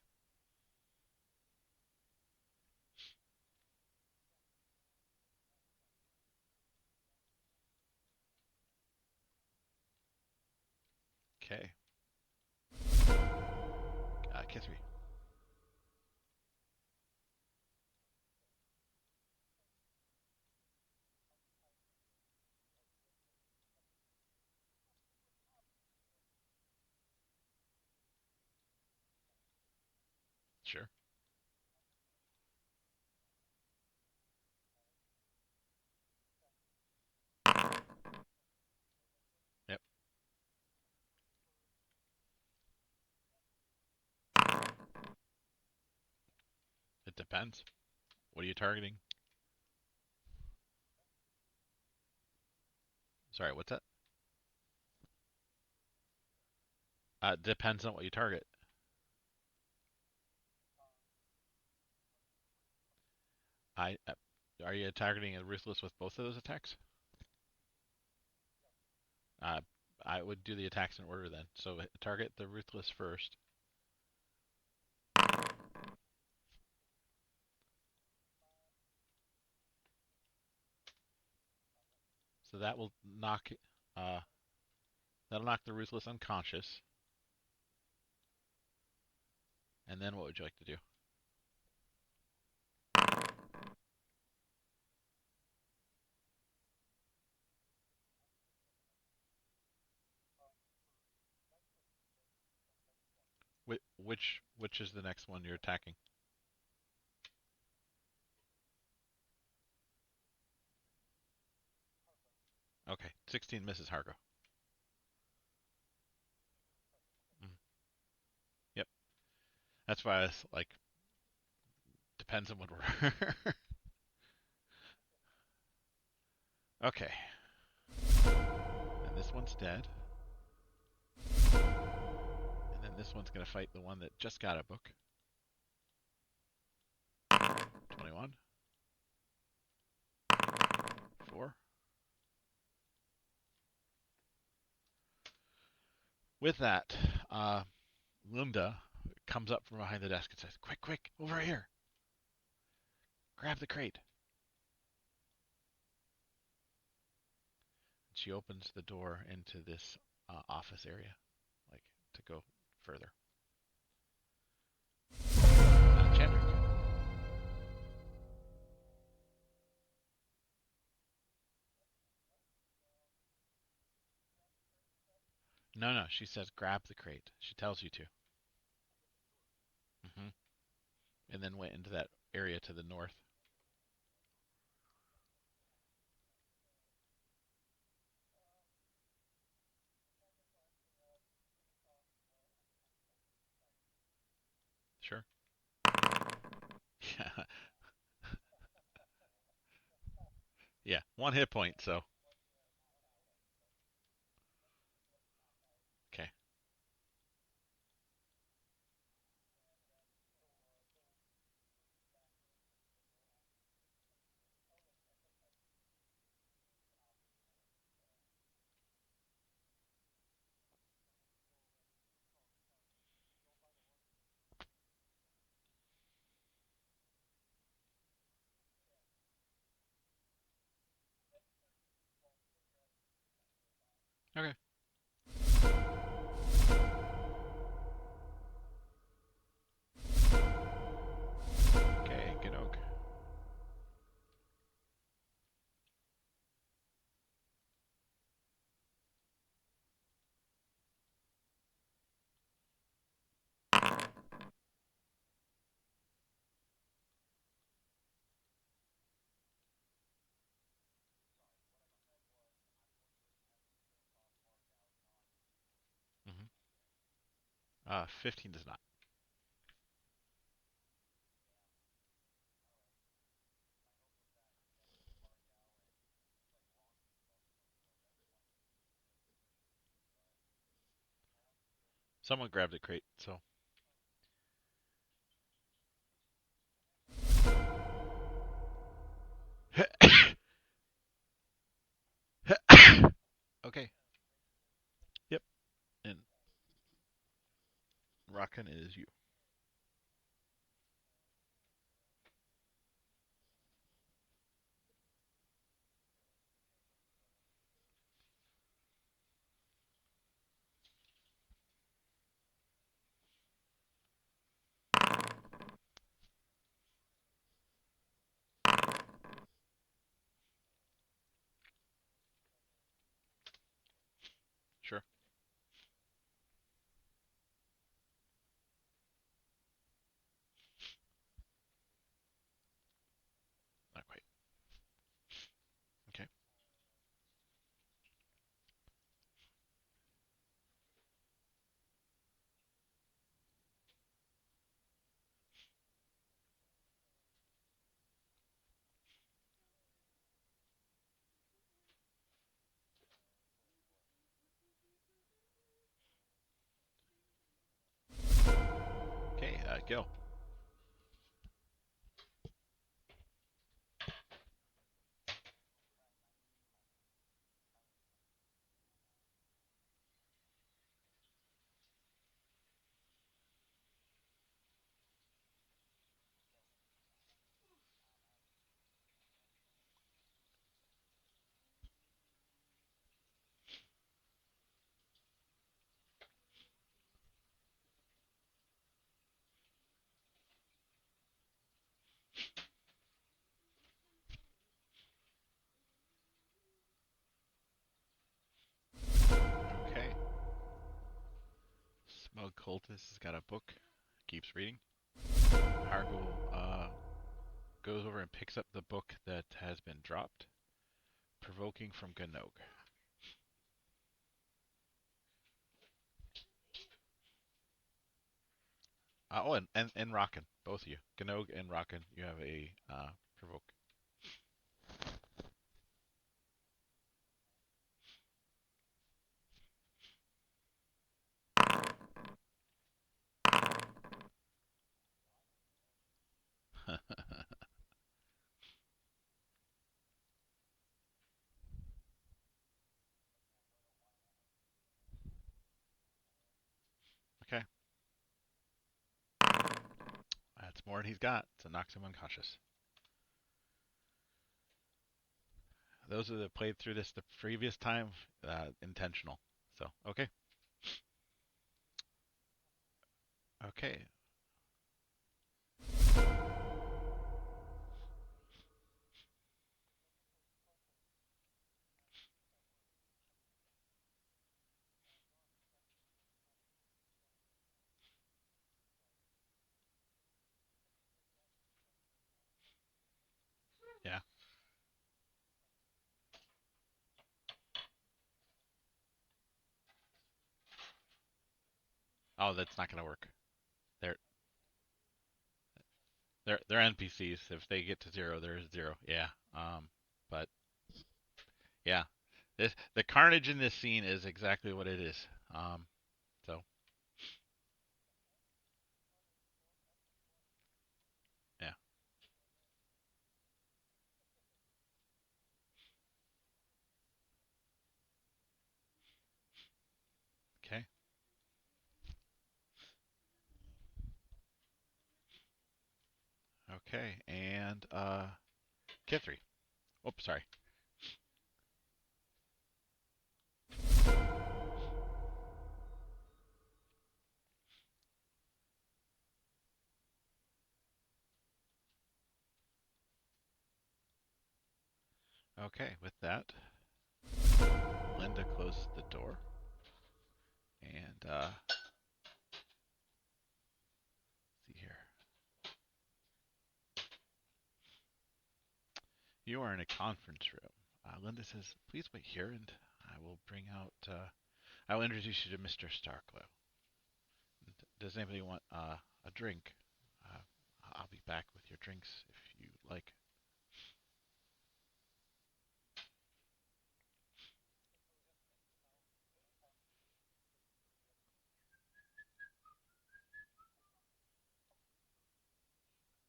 Okay. Kiss me. Sure. Yep. It depends. What are you targeting? Sorry, what's that? Depends on what you target. I Are you targeting a ruthless with both of those attacks? Uh, I would do the attacks in order then. So target the ruthless first. So that will knock uh, that'll knock the ruthless unconscious. And then what would you like to do? Which is the next one you're attacking? Okay, 16 misses Hargo. Mm, yep, that's why I was like, depends on what we're. Okay, and this one's dead, and then this one's gonna fight the one that just got a book. 21. 4. With that, Linda comes up from behind the desk and says, "Quick, quick, over here! Grab the crate." She opens the door into this office area, like to go further. Chandrick. No, no, she says grab the crate. She tells you to. Hmm. And then went into that area to the north. Sure. Yeah. Yeah, 1 hit point, so. Okay. Okay. Okay, good oak. Hmm. 15 does not. Someone grabbed the crate, so. Okay. Yep. And Rockin is you. Sure. go. Okay. Smug Cultist has got a book. Keeps reading. Hargo goes over and picks up the book that has been dropped. Provoking from Ganog. And Rockin, both of you. Ganog and Rockin, you have a provoke. Okay. That's more than he's got, so knocks him unconscious. Those that played through this the previous time, intentional. So, okay. Okay. Yeah. Oh, that's not gonna work. They're they're NPCs. If they get to zero, they're zero. Yeah. But yeah, the carnage in this scene is exactly what it is. So yeah. Okay. Okay. And Kithri. Oops, sorry. Okay. With that, Linda closes the door, and see here. You are in a conference room. Linda says, "Please wait here, and I will bring out. I will introduce you to Mr. Starklow. Does anybody want a drink? Uh, I'll be back with your drinks if you like."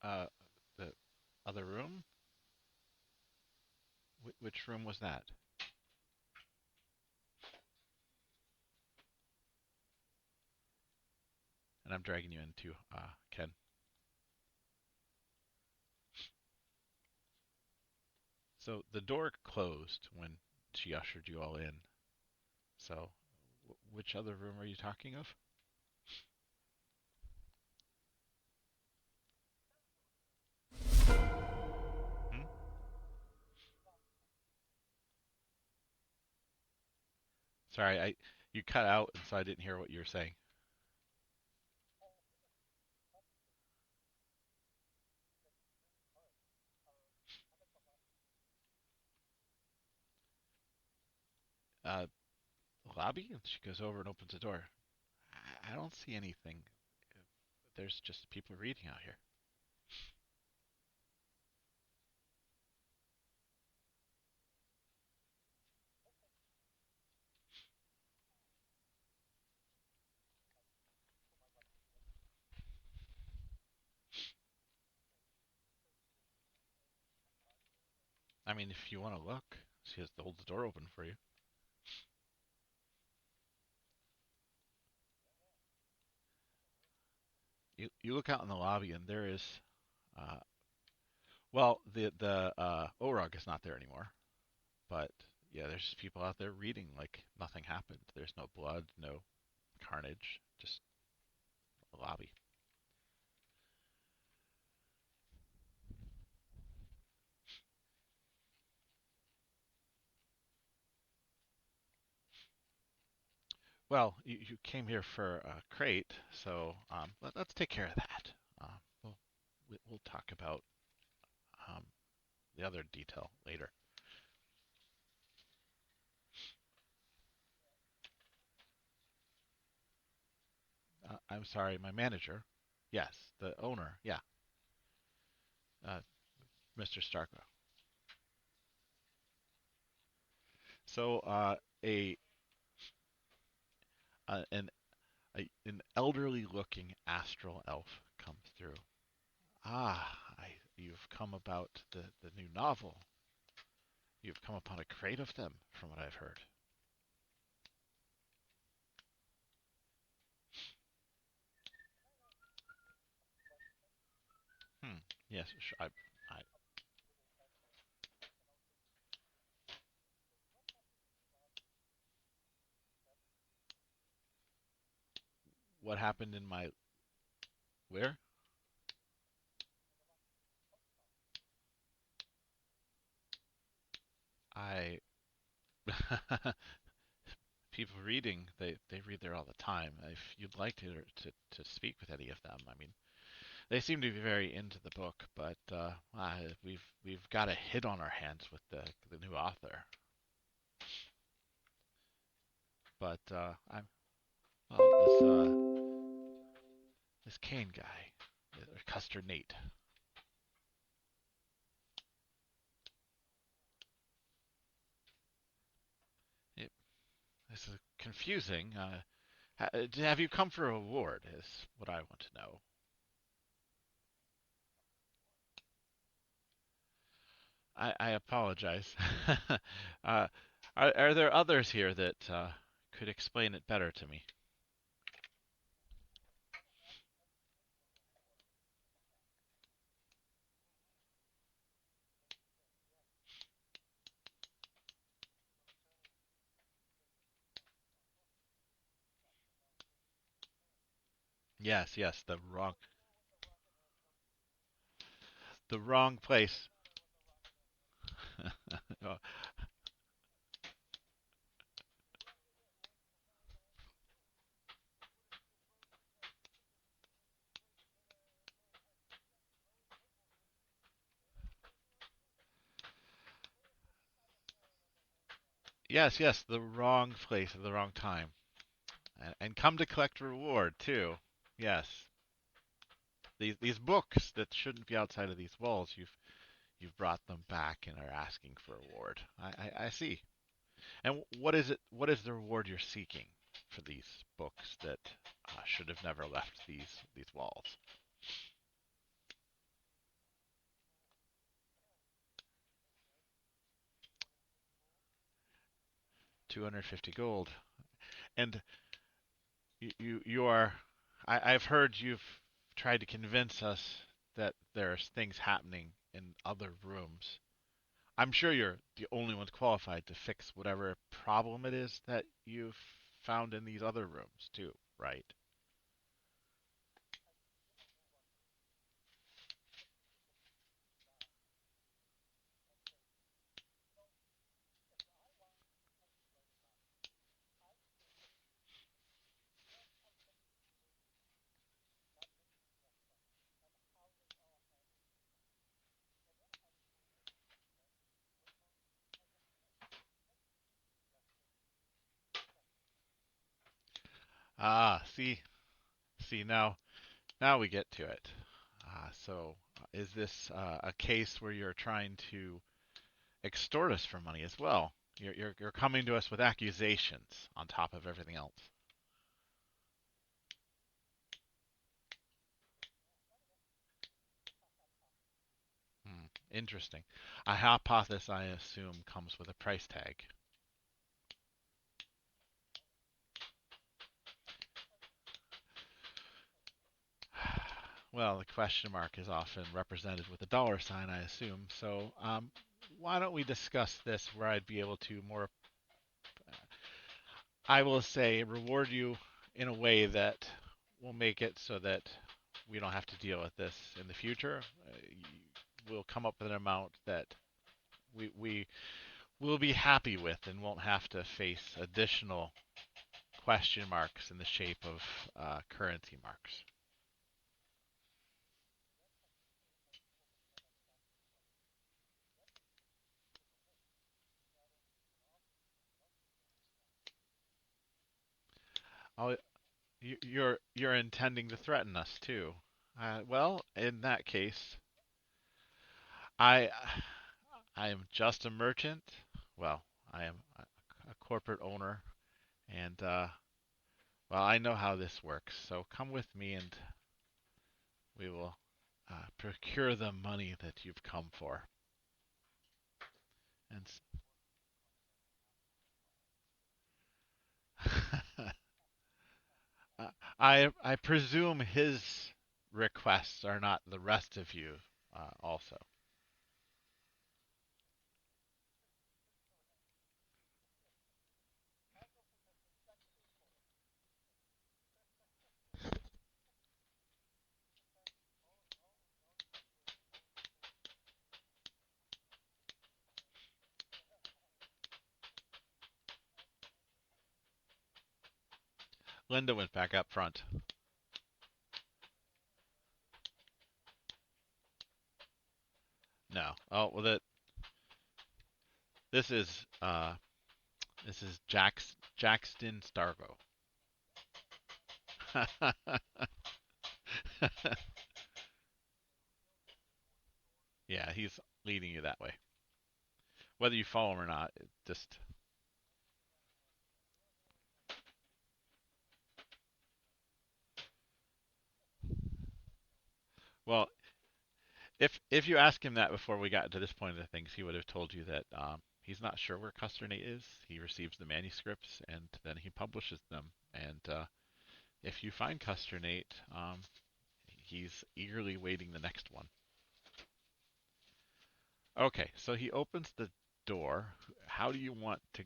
Uh, the other room? Which room was that? And I'm dragging you into Ken. So the door closed when she ushered you all in. So, which other room are you talking of? Hmm? Sorry, I you cut out, and so I didn't hear what you were saying. Uh, Lobby? And she goes over and opens the door. I don't see anything. There's just people reading out here. I mean, if you want to look, she has to hold the door open for you. You look out in the lobby, and there is, uh, well, the Orog is not there anymore, but yeah, there's people out there reading like nothing happened. There's no blood, no carnage, just a lobby. Well, you came here for a crate, so let's take care of that. Uh, we'll we'll talk about um, the other detail later. I'm sorry, my manager. Yes, the owner. Yeah, uh, Mr. Starkville. So a, a an an elderly-looking astral elf comes through. Ah, you've come about the new novel. You've come upon a crate of them, from what I've heard. Hmm. Yes. I. What happened in my where? I. People reading, they read there all the time. If you'd like to speak with any of them, I mean, they seem to be very into the book, but we've got a hit on our hands with the new author. But I'm well, this Kane guy, or Custer Nate. It, this is confusing. Have you come for a reward? Is what I want to know. I apologize. uh, are there others here that could explain it better to me? Yes, yes, the wrong place. Oh, yes, yes, the wrong place at the wrong time, and come to collect reward too. Yes, these books that shouldn't be outside of these walls, you've brought them back and are asking for a reward. I see. And what is it? What is the reward you're seeking for these books that should have never left these walls? 250 gold. And you are. I've heard you've tried to convince us that there's things happening in other rooms. I'm sure you're the only ones qualified to fix whatever problem it is that you've found in these other rooms too, right? Ah, see now we get to it. So is this a case where you're trying to extort us for money as well? You're coming to us with accusations on top of everything else. Hmm. Interesting. A hypothesis, I assume, comes with a price tag. Well, the question mark is often represented with a dollar sign, I assume. So, why don't we discuss this where I'd be able to more, I will say, reward you in a way that will make it so that we don't have to deal with this in the future. We'll come up with an amount that we will be happy with and won't have to face additional question marks in the shape of currency marks. Oh, you're intending to threaten us too. Well, in that case, I I am just a merchant. Well, I am a corporate owner, and well, I know how this works. So come with me, and we will procure the money that you've come for. And I presume his requests are not the rest of you, also. Linda went back up front. No. Oh well, that this is Jackson Stargo. Yeah, he's leading you that way. Whether you follow him or not, it just well, if you ask him that before we got to this point of the things, he would have told you that he's not sure where Custernate is. He receives the manuscripts and then he publishes them. And if you find Custernate, he's eagerly waiting the next one. Okay, so he opens the door. How do you want to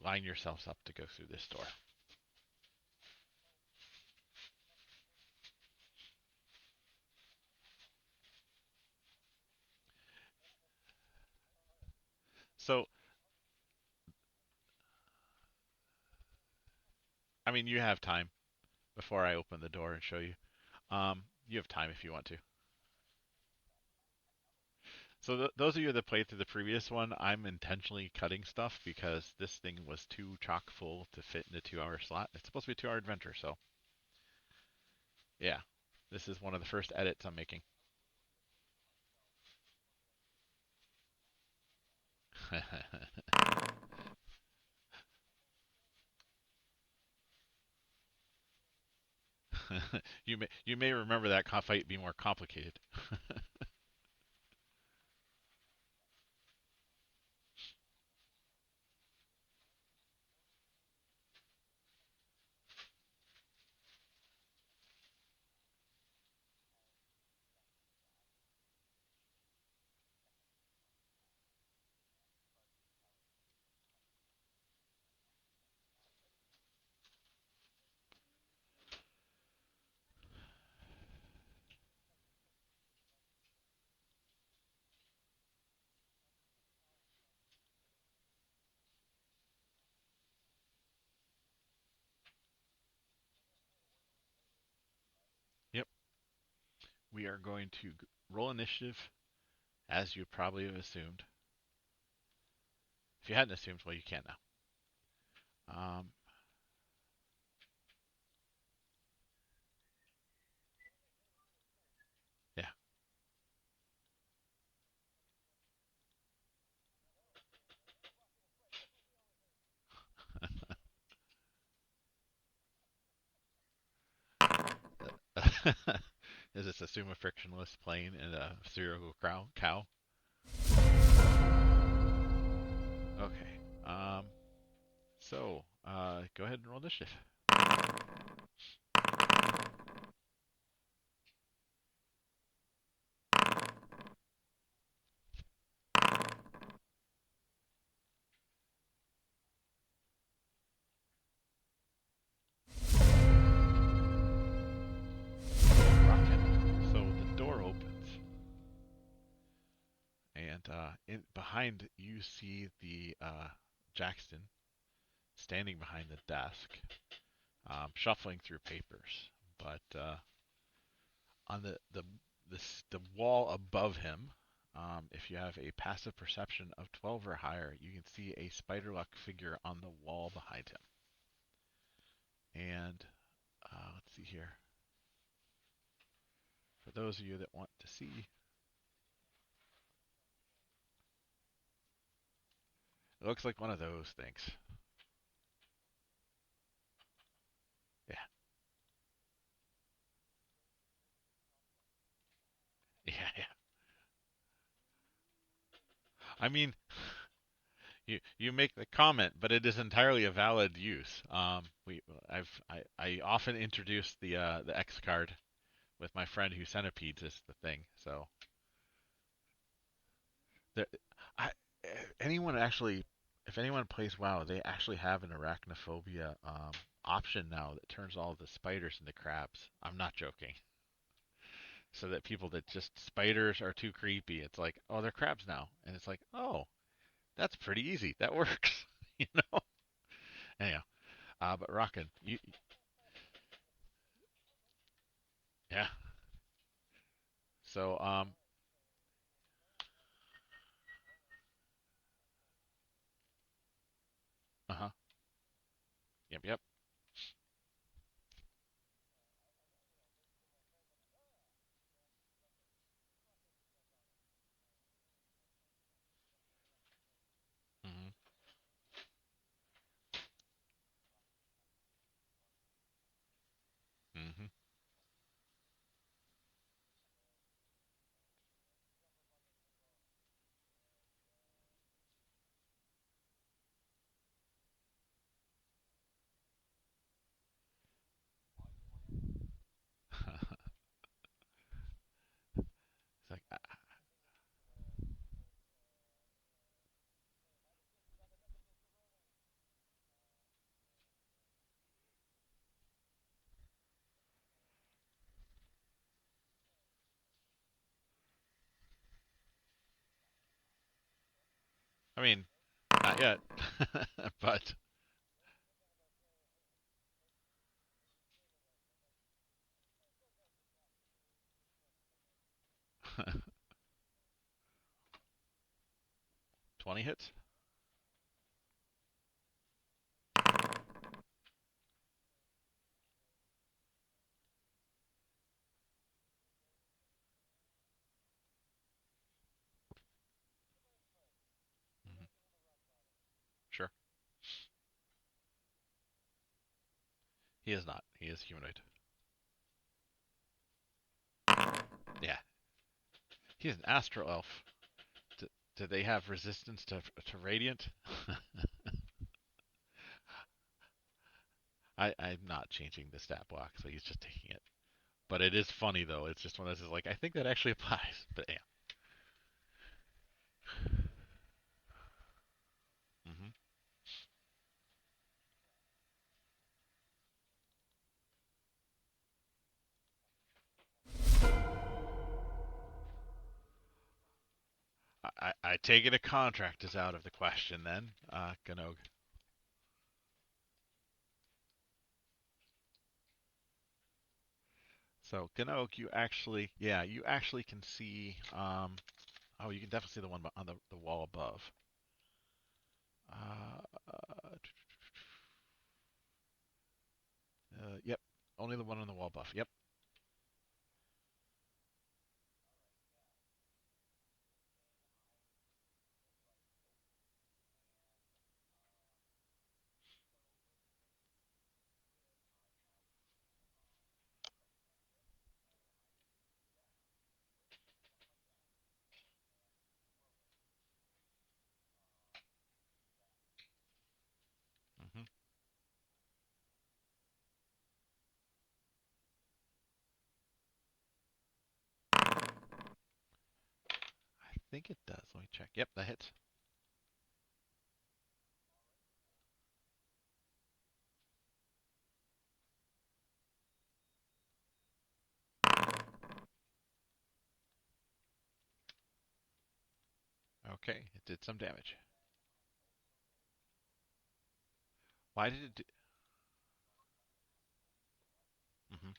line yourselves up to go through this door? So, I mean, you have time before I open the door and show you. You have time if you want to. So those of you that played through the previous one, I'm intentionally cutting stuff because this thing was too chock full to fit in a 2 hour slot. It's supposed to be a 2 hour adventure, so yeah. This is one of the first edits I'm making. You may remember that fight be more complicated. Yep. We are going to roll initiative as you probably have assumed. If you hadn't assumed, well, you can now. Um, yeah. Is this assume a frictionless plane and a serial cow? Okay. Go ahead and roll initiative. Rockin'. So the door opens, and in behind you see the Jackson standing behind the desk, shuffling through papers. But on the wall above him, if you have a passive perception of 12 or higher, you can see a spider-like figure on the wall behind him. And let's see here. For those of you that want to see, it looks like one of those things. Yeah, yeah, yeah. I mean, you make the comment, but it is entirely a valid use. I often introduce the X card with my friend who centipedes is the thing. So there, I anyone actually, if anyone plays WoW, they actually have an arachnophobia option now that turns all the spiders into crabs. I'm not joking. So that people that just spiders are too creepy, it's like, oh, they're crabs now, and it's like, oh, that's pretty easy. That works, you know. Anyhow, but Rockin', yeah. So uh huh, yep, yep. Mhm, mhm. It's like, I mean, not yet, but 20 hits. Mhm, sure. He is not. He is humanoid. Yeah, he's an astral elf. Do, do they have resistance to radiant? I'm not changing the stat block, so he's just taking it. But it is funny though. It's just one of those like I think that actually applies. But yeah. Hmm. I take it a contract is out of the question then, Ganog. So Ganog, you actually can see. Oh, you can definitely see the one on the wall above. Yep, only the one on the wall above. Yep. think it does. Let me check. Yep, that hits. Okay, it did some damage. Why did it do... hmm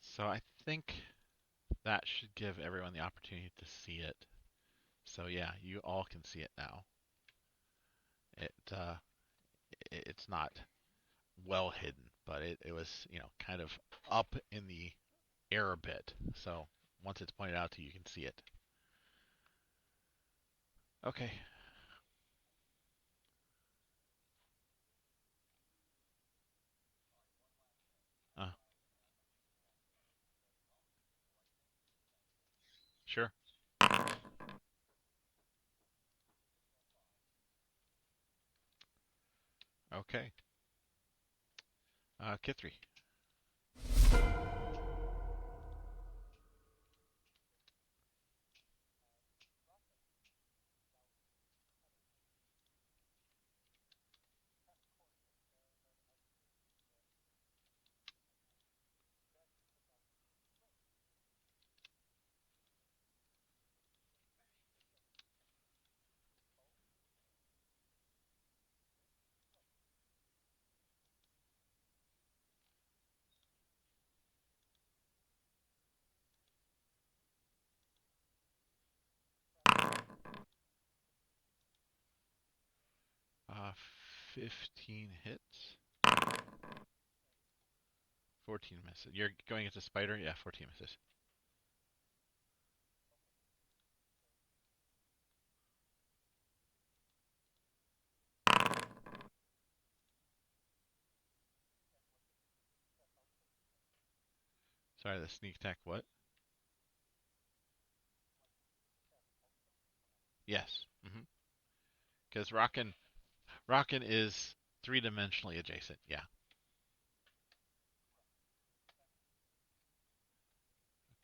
So I think that should give everyone the opportunity to see it. So yeah, you all can see it now. It it's not well hidden, but it was, kind of up in the air a bit. So once it's pointed out to you, you can see it. Okay. Uh, sure. Okay. Kithri. 15 hits. 14 misses. You're going as a spider? Yeah, 14 misses. Sorry, the sneak attack what? Yes. Because Rockin is three-dimensionally adjacent. Yeah.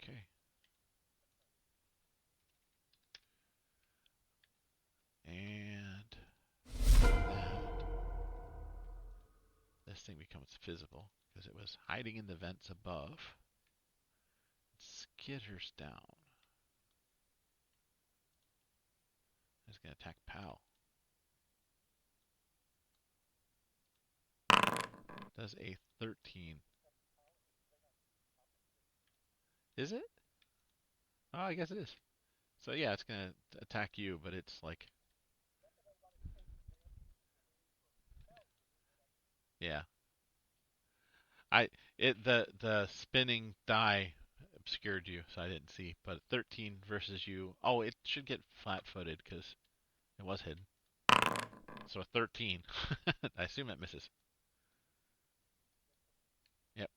Okay. And that this thing becomes visible because it was hiding in the vents above. It skitters down. It's gonna attack Pal. Does a 13. Is it? Oh, I guess it is. So yeah, it's gonna attack you, but it's like, yeah. I the spinning die obscured you, so I didn't see. But 13 versus you. Oh, it should get flat-footed because it was hidden. So a 13. I assume that misses. Yep.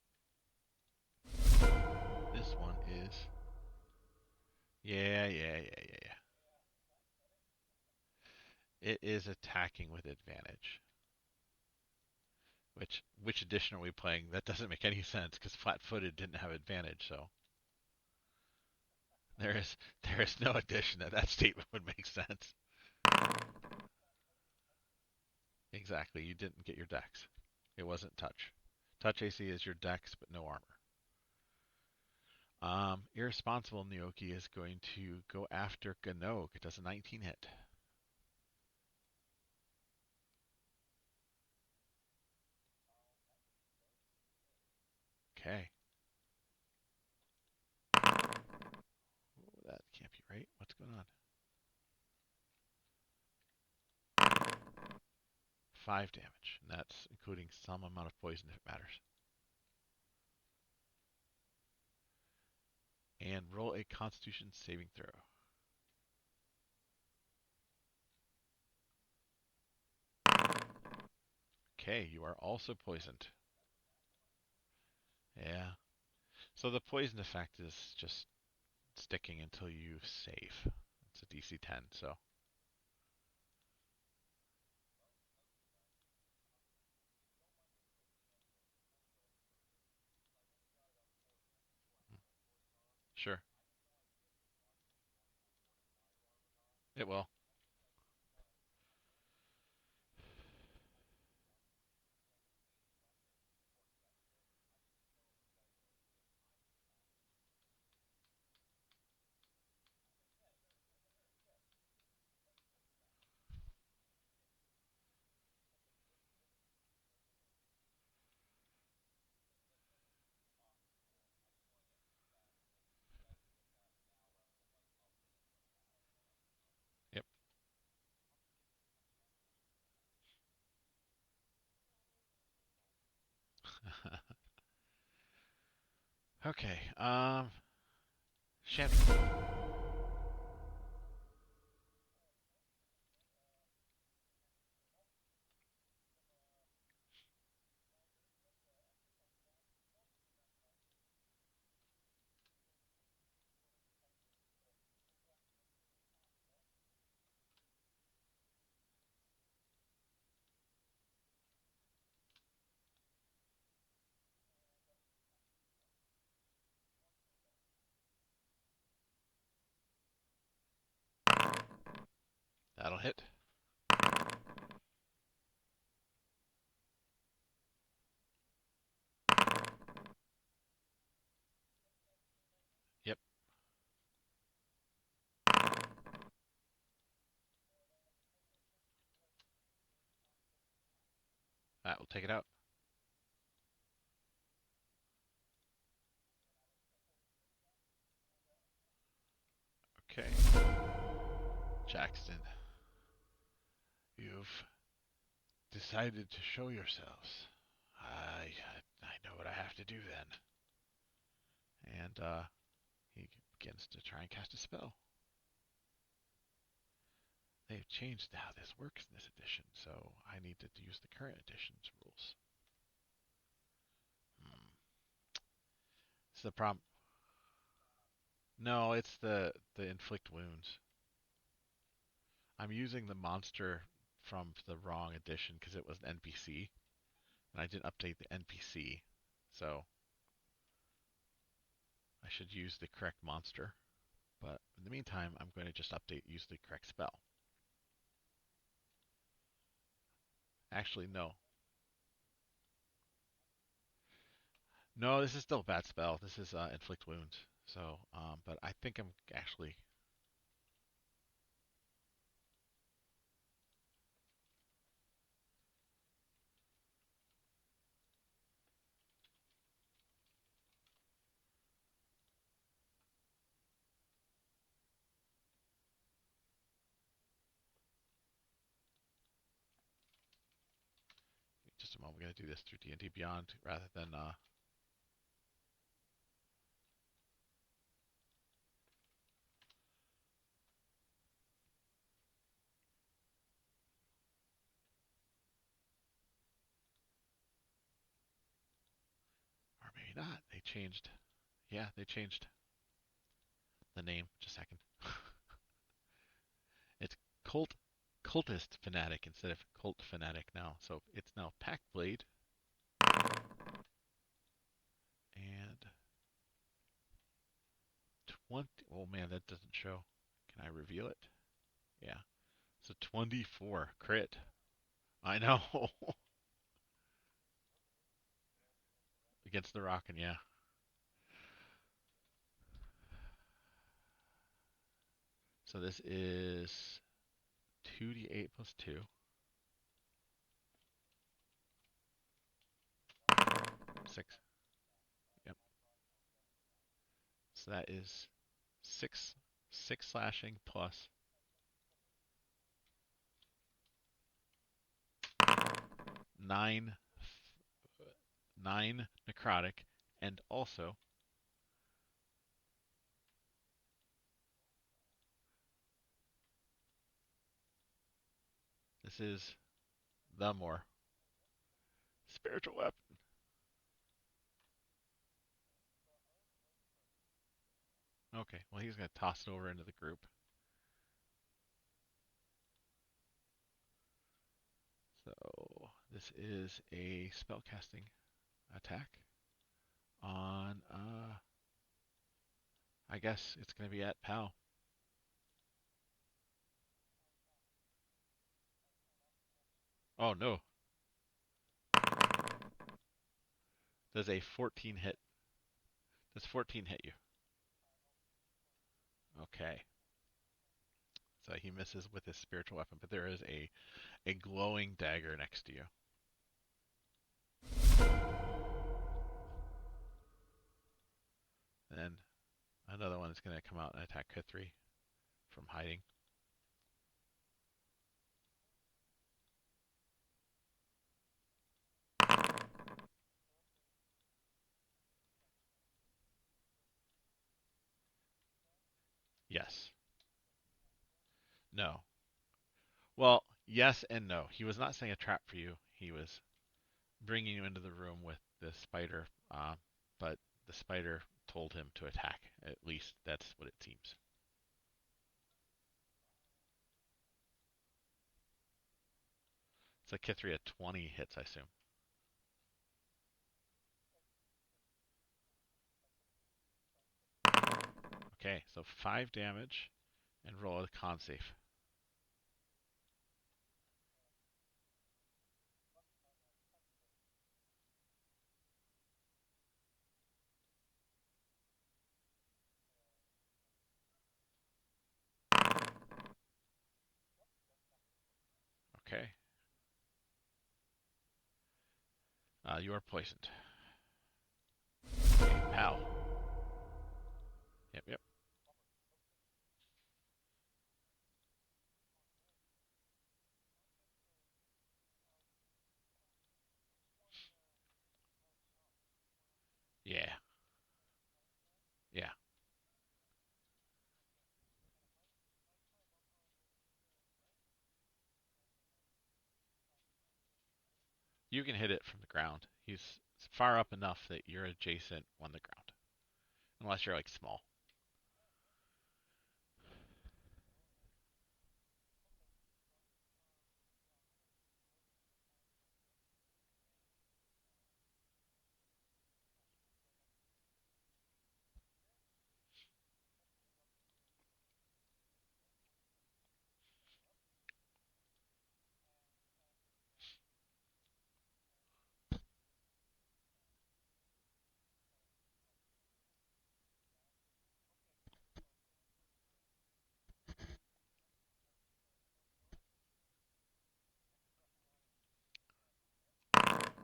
This one is. Yeah. It is attacking with advantage. Which edition are we playing? That doesn't make any sense because flat-footed didn't have advantage. So there is no edition that statement would make sense. Exactly. You didn't get your dex. It wasn't touch. Touch AC is your dex, but no armor. Irresponsible Nyoki is going to go after Ganog. It does a 19 hit. Okay. Ooh, that can't be right. What's going on? 5 damage. And that's including some amount of poison if it matters. And roll a Constitution saving throw. Okay, you are also poisoned. Yeah. So the poison effect is just sticking until you save. It's a DC 10, so. Sure. It will. Yep. Okay. Shannon. That'll hit. Yep. That will take it out. Okay. Jackson, you've decided to show yourselves. I know what I have to do then. And he begins to try and cast a spell. They've changed how this works in this edition, so I need to use the current edition's rules. Hmm. It's the problem. No, it's the inflict wounds. I'm using the monster from the wrong edition because it was an NPC, and I didn't update the NPC, so I should use the correct monster. But in the meantime, I'm going to just use the correct spell. Actually, no. No, this is still a bad spell. This is inflict wounds. So, but I think I'm actually just a moment. We're going to do this through D&D Beyond rather than or maybe not. They changed. Yeah, they changed the name. Just a second. It's Cult Cultist Fanatic instead of Cult Fanatic now. So it's now Pack Blade and 20. Oh man, that doesn't show. Can I reveal it? Yeah. So 24 crit. I know. Against the Rockin', yeah. So this is 2d8 plus 2. 6. Yep. So that is 6 slashing plus 9 9 necrotic, and also this is the more. spiritual weapon. Okay, well he's gonna toss it over into the group. So this is a spellcasting attack on I guess it's gonna be at Pal. Oh no. Does a 14 hit? Does 14 hit you? Okay. So he misses with his spiritual weapon, but there is a glowing dagger next to you. And then another one is going to come out and attack Kithri from hiding. Yes. No. Well, yes and no. He was not setting a trap for you. He was bringing you into the room with the spider, but the spider told him to attack. At least that's what it seems. So Kithri at 20 hits, I assume. Okay, so 5 damage and roll a con save. Okay. You are poisoned. Okay, Pal. Yep, yep. Yeah, yeah. You can hit it from the ground. He's far up enough that you're adjacent on the ground. Unless you're like small.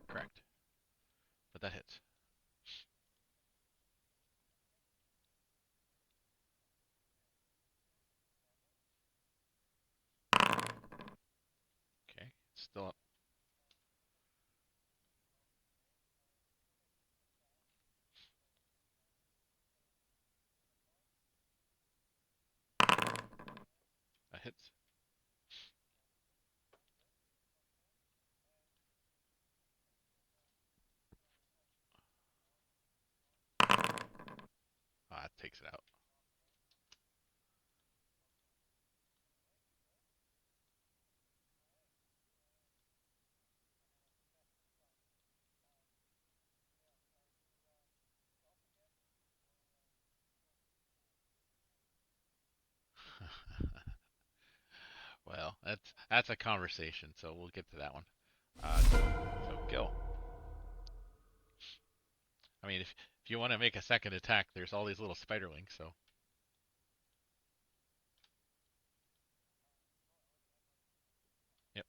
Correct. But that hits. Okay. Still up. That hits. That takes it out. Well, that's a conversation, so we'll get to that one. So Gil. I mean, if you want to make a second attack, there's all these little spiderlings. So yep.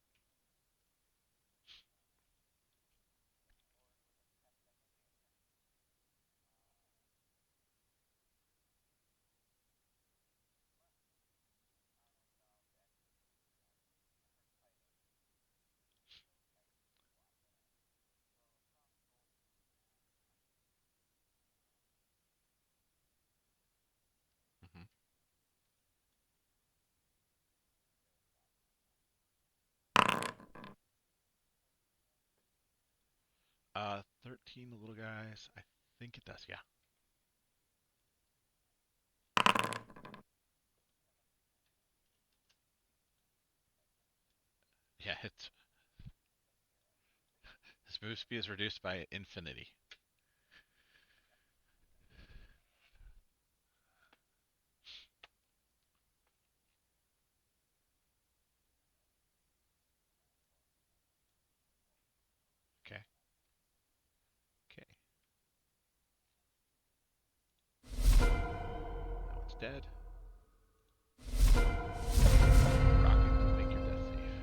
13 little guys. I think it does. Yeah. Yeah. It's His move speed is reduced by infinity. Okay. Okay. That one's dead. Rocket, make your death save.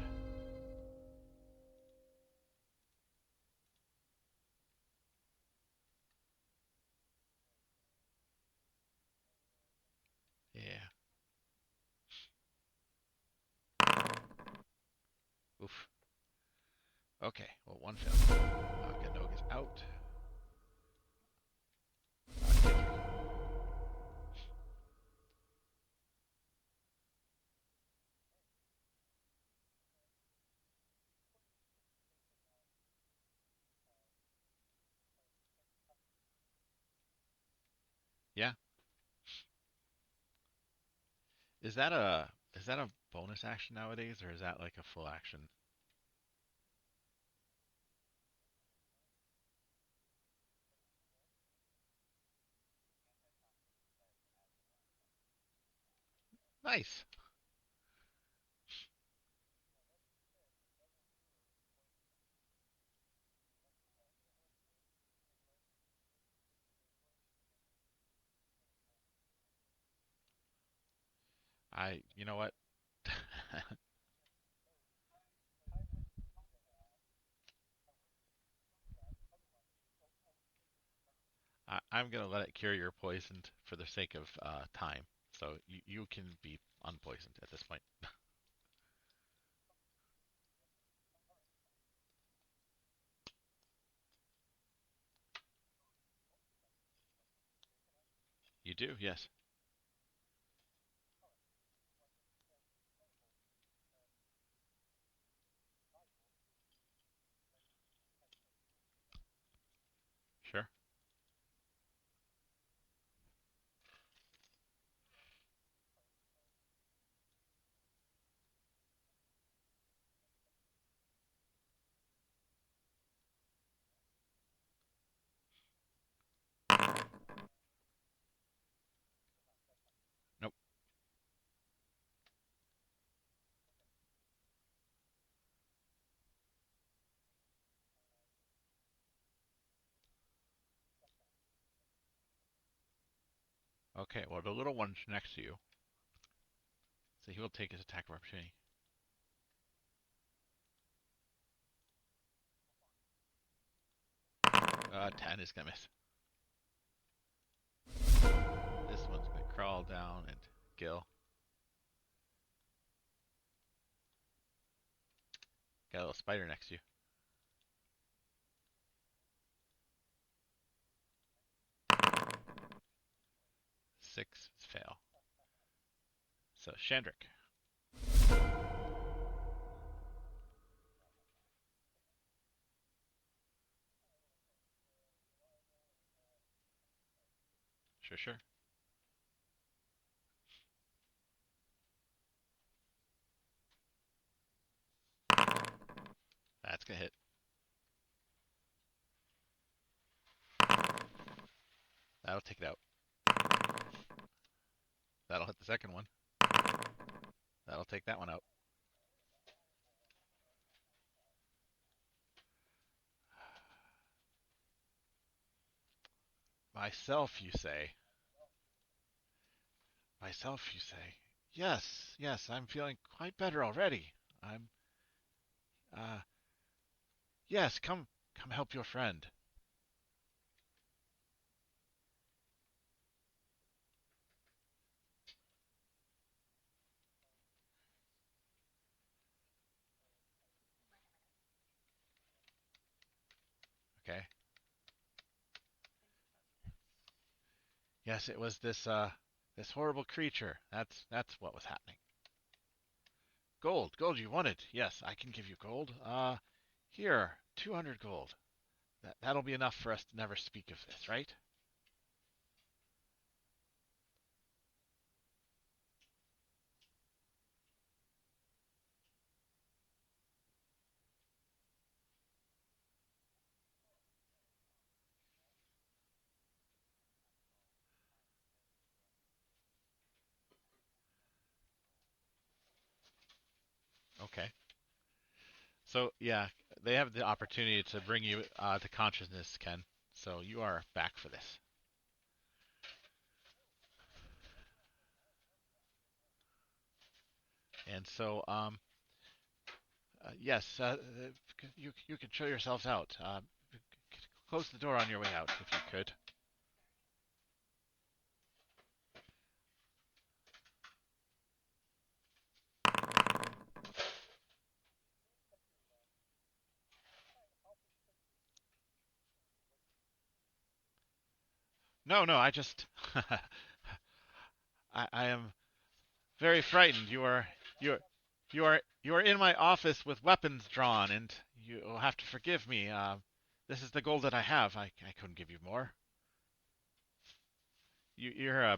Yeah. Oof. Okay. Well, one failed. Ganog is out. Yeah. Is that a bonus action nowadays, or is that like a full action? Nice. You know what? I'm gonna let it cure your poisoned for the sake of time. So you can be unpoisoned at this point. You do, yes. Sure. Nope. Okay. Well, the little one's next to you, so he will take his attack of opportunity. 10 is gonna miss. This one's gonna crawl down and kill. Got a little spider next to you. 6 is fail. So Shandrick. Sure, sure. That's gonna hit. That'll take it out. That'll hit the second one. That'll take that one out. Myself, you say. Myself, you say. Yes, yes, I'm feeling quite better already. I'm, uh, yes, come help your friend. Okay. Yes, it was this horrible creature. That's what was happening. Gold, gold you wanted. Yes, I can give you gold. Here, 200 gold. that'll be enough for us to never speak of this, right? Okay. So yeah, they have the opportunity to bring you to consciousness, Ken. So you are back for this. And so, yes, you can show yourselves out. Close the door on your way out, if you could. No, no, I just, I am very frightened. You are, you are in my office with weapons drawn, and you will have to forgive me. This is the gold that I have. I couldn't give you more. You're a.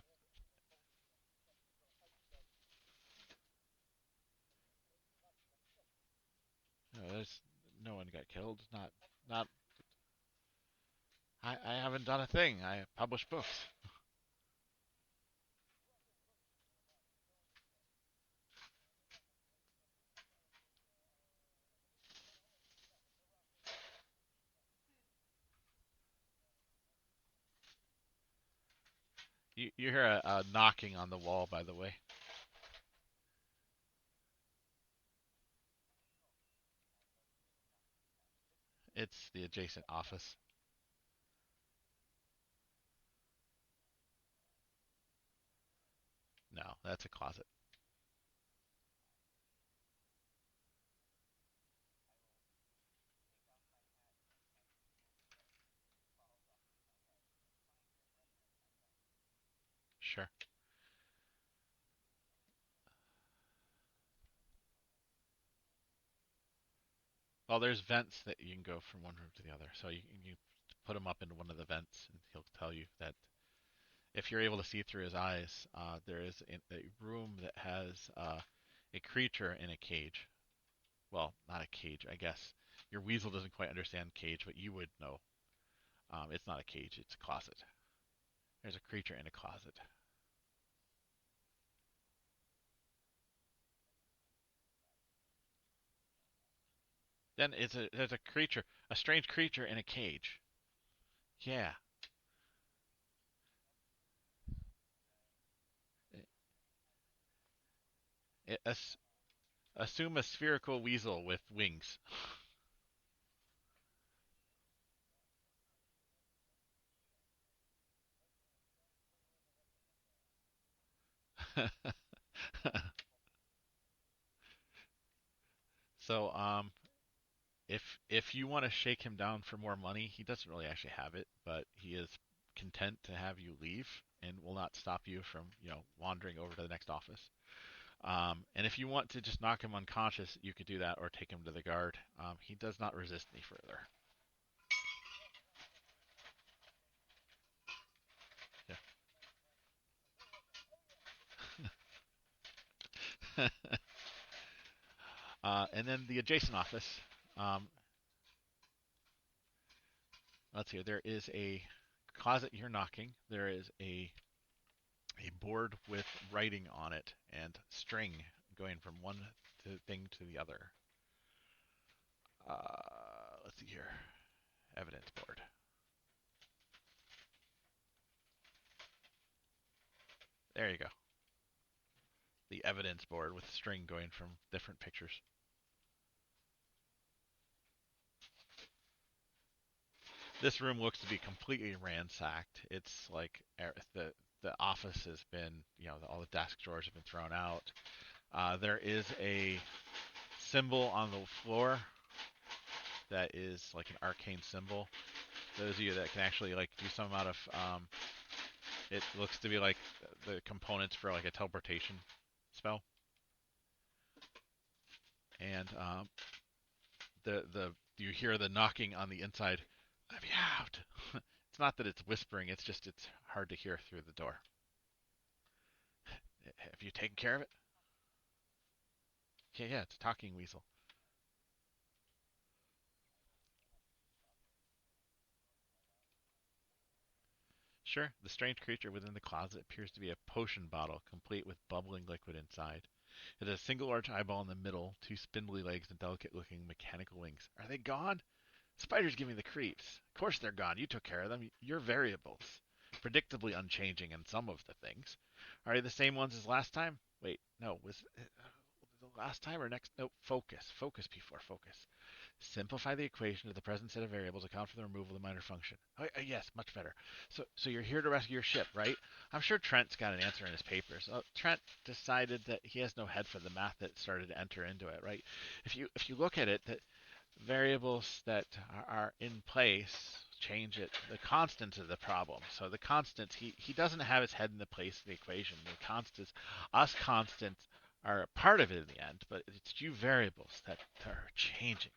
There's no one got killed. Not. I haven't done a thing. I publish books. You hear a knocking on the wall, by the way. It's the adjacent office. No, that's a closet. Sure. Well, there's vents that you can go from one room to the other. So you put him up into one of the vents, and he'll tell you that if you're able to see through his eyes, there is a room that has a creature in a cage. Well, not a cage, I guess. Your weasel doesn't quite understand cage, but you would know. It's not a cage; it's a closet. There's a creature in a closet. Then there's a creature, a strange creature in a cage. Yeah, it, assume a spherical weasel with wings. So, if you want to shake him down for more money, he doesn't really actually have it, but he is content to have you leave and will not stop you from, wandering over to the next office. And if you want to just knock him unconscious, you could do that or take him to the guard. He does not resist any further. Yeah. And then the adjacent office. Um, let's see. There is a closet you're knocking. There is a board with writing on it and string going from one thing to the other. Let's see here. Evidence board. There you go. The evidence board with string going from different pictures. This room looks to be completely ransacked. It's like the office has been, all the desk drawers have been thrown out. There is a symbol on the floor that is like an arcane symbol. Those of you that can actually like do some amount of, it looks to be like the components for like a teleportation spell. And the you hear the knocking on the inside. Let me out. It's not that it's whispering, it's just it's hard to hear through the door. Have you taken care of it? Yeah, yeah, it's a talking weasel. Sure, the strange creature within the closet appears to be a potion bottle, complete with bubbling liquid inside. It has a single large eyeball in the middle, two spindly legs, and delicate-looking mechanical wings. Are they gone? Spiders give me the creeps. Of course they're gone. You took care of them. You're variables. Predictably unchanging in some of the things. Are they the same ones as last time? Wait, no. Was it the last time or next? No, focus. Focus before focus. Simplify the equation to the present set of variables, account for the removal of the minor function. Oh, yes, much better. So you're here to rescue your ship, right? I'm sure Trent's got an answer in his papers. Trent decided that he has no head for the math that started to enter into it, right? If you look at it, that variables that are in place change it. The constants are the problem. So the constants, he doesn't have his head in the place of the equation. The constants, us constants, are a part of it in the end, but it's you variables that are changing.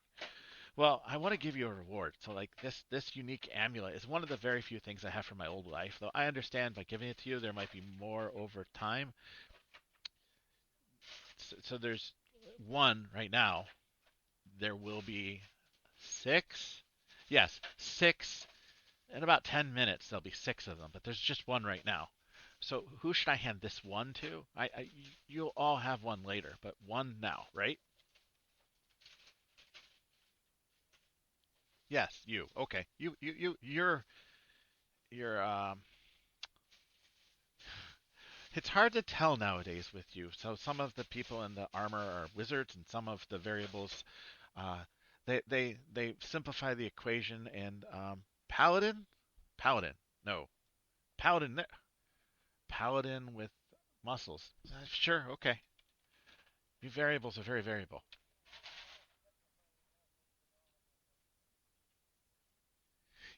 Well, I want to give you a reward. So like this unique amulet is one of the very few things I have from my old life. Though I understand by giving it to you there might be more over time. So there's one right now. There will be six. Yes, six. In about 10 minutes there'll be six of them, but there's just one right now. So who should I hand this one to? You'll all have one later, but one now, right? Yes, you. Okay. You're it's hard to tell nowadays with you. So some of the people in the armor are wizards, and some of the variables, uh, they simplify the equation. And paladin, paladin, no, paladin, paladin with muscles. Sure, okay. You variables are very variable.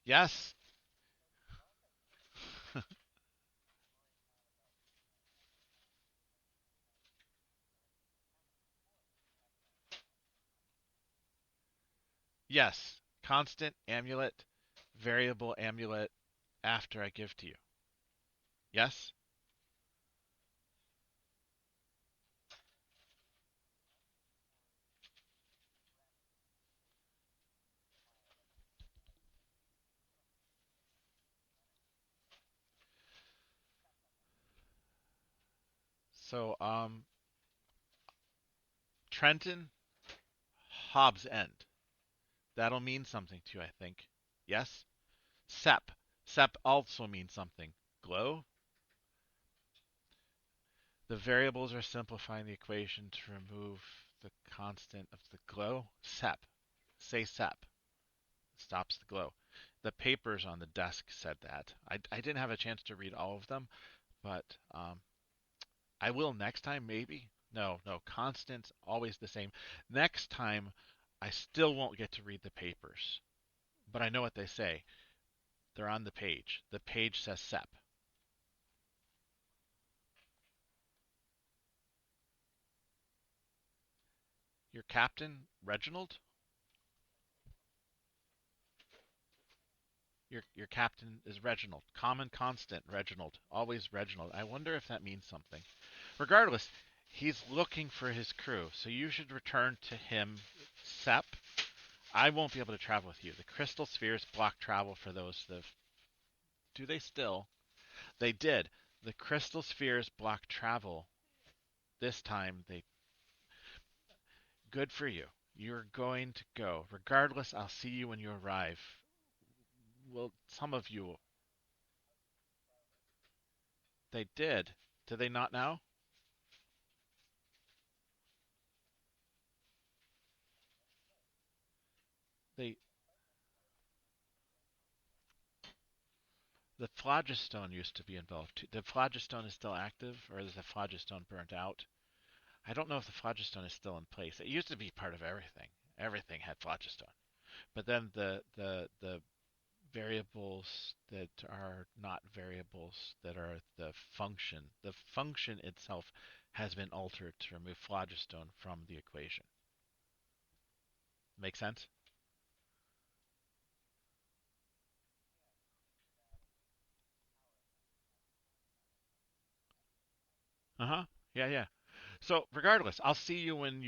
Yes, yes. Constant amulet, variable amulet after I give to you. Yes. So Trenton Hobbs End. That'll mean something to you, I think. Yes? Sep. Sep also means something. Glow? The variables are simplifying the equation to remove the constant of the glow. Sep. Say sep. Stops the glow. The papers on the desk said that. I didn't have a chance to read all of them, but I will next time, maybe. No, no, constant's always the same. Next time, I still won't get to read the papers, but I know what they say. They're on the page. The page says SEP. Your captain, Reginald? Your captain is Reginald. Common constant, Reginald. Always Reginald. I wonder if that means something. Regardless, he's looking for his crew, so you should return to him, Sep. I won't be able to travel with you. The crystal spheres block travel for those that. Do they still? They did. The crystal spheres block travel. This time they. Good for you. You're going to go. Regardless, I'll see you when you arrive. Well, some of you. They did. Do they not now? They. The phlogiston used to be involved too. The phlogiston is still active, or is the phlogiston burnt out? I don't know if the phlogiston is still in place. It used to be part of everything. Everything had phlogiston. But then the variables that are not variables that are the function itself has been altered to remove phlogiston from the equation. Make sense? Uh-huh. Yeah, yeah. So regardless, I'll see you when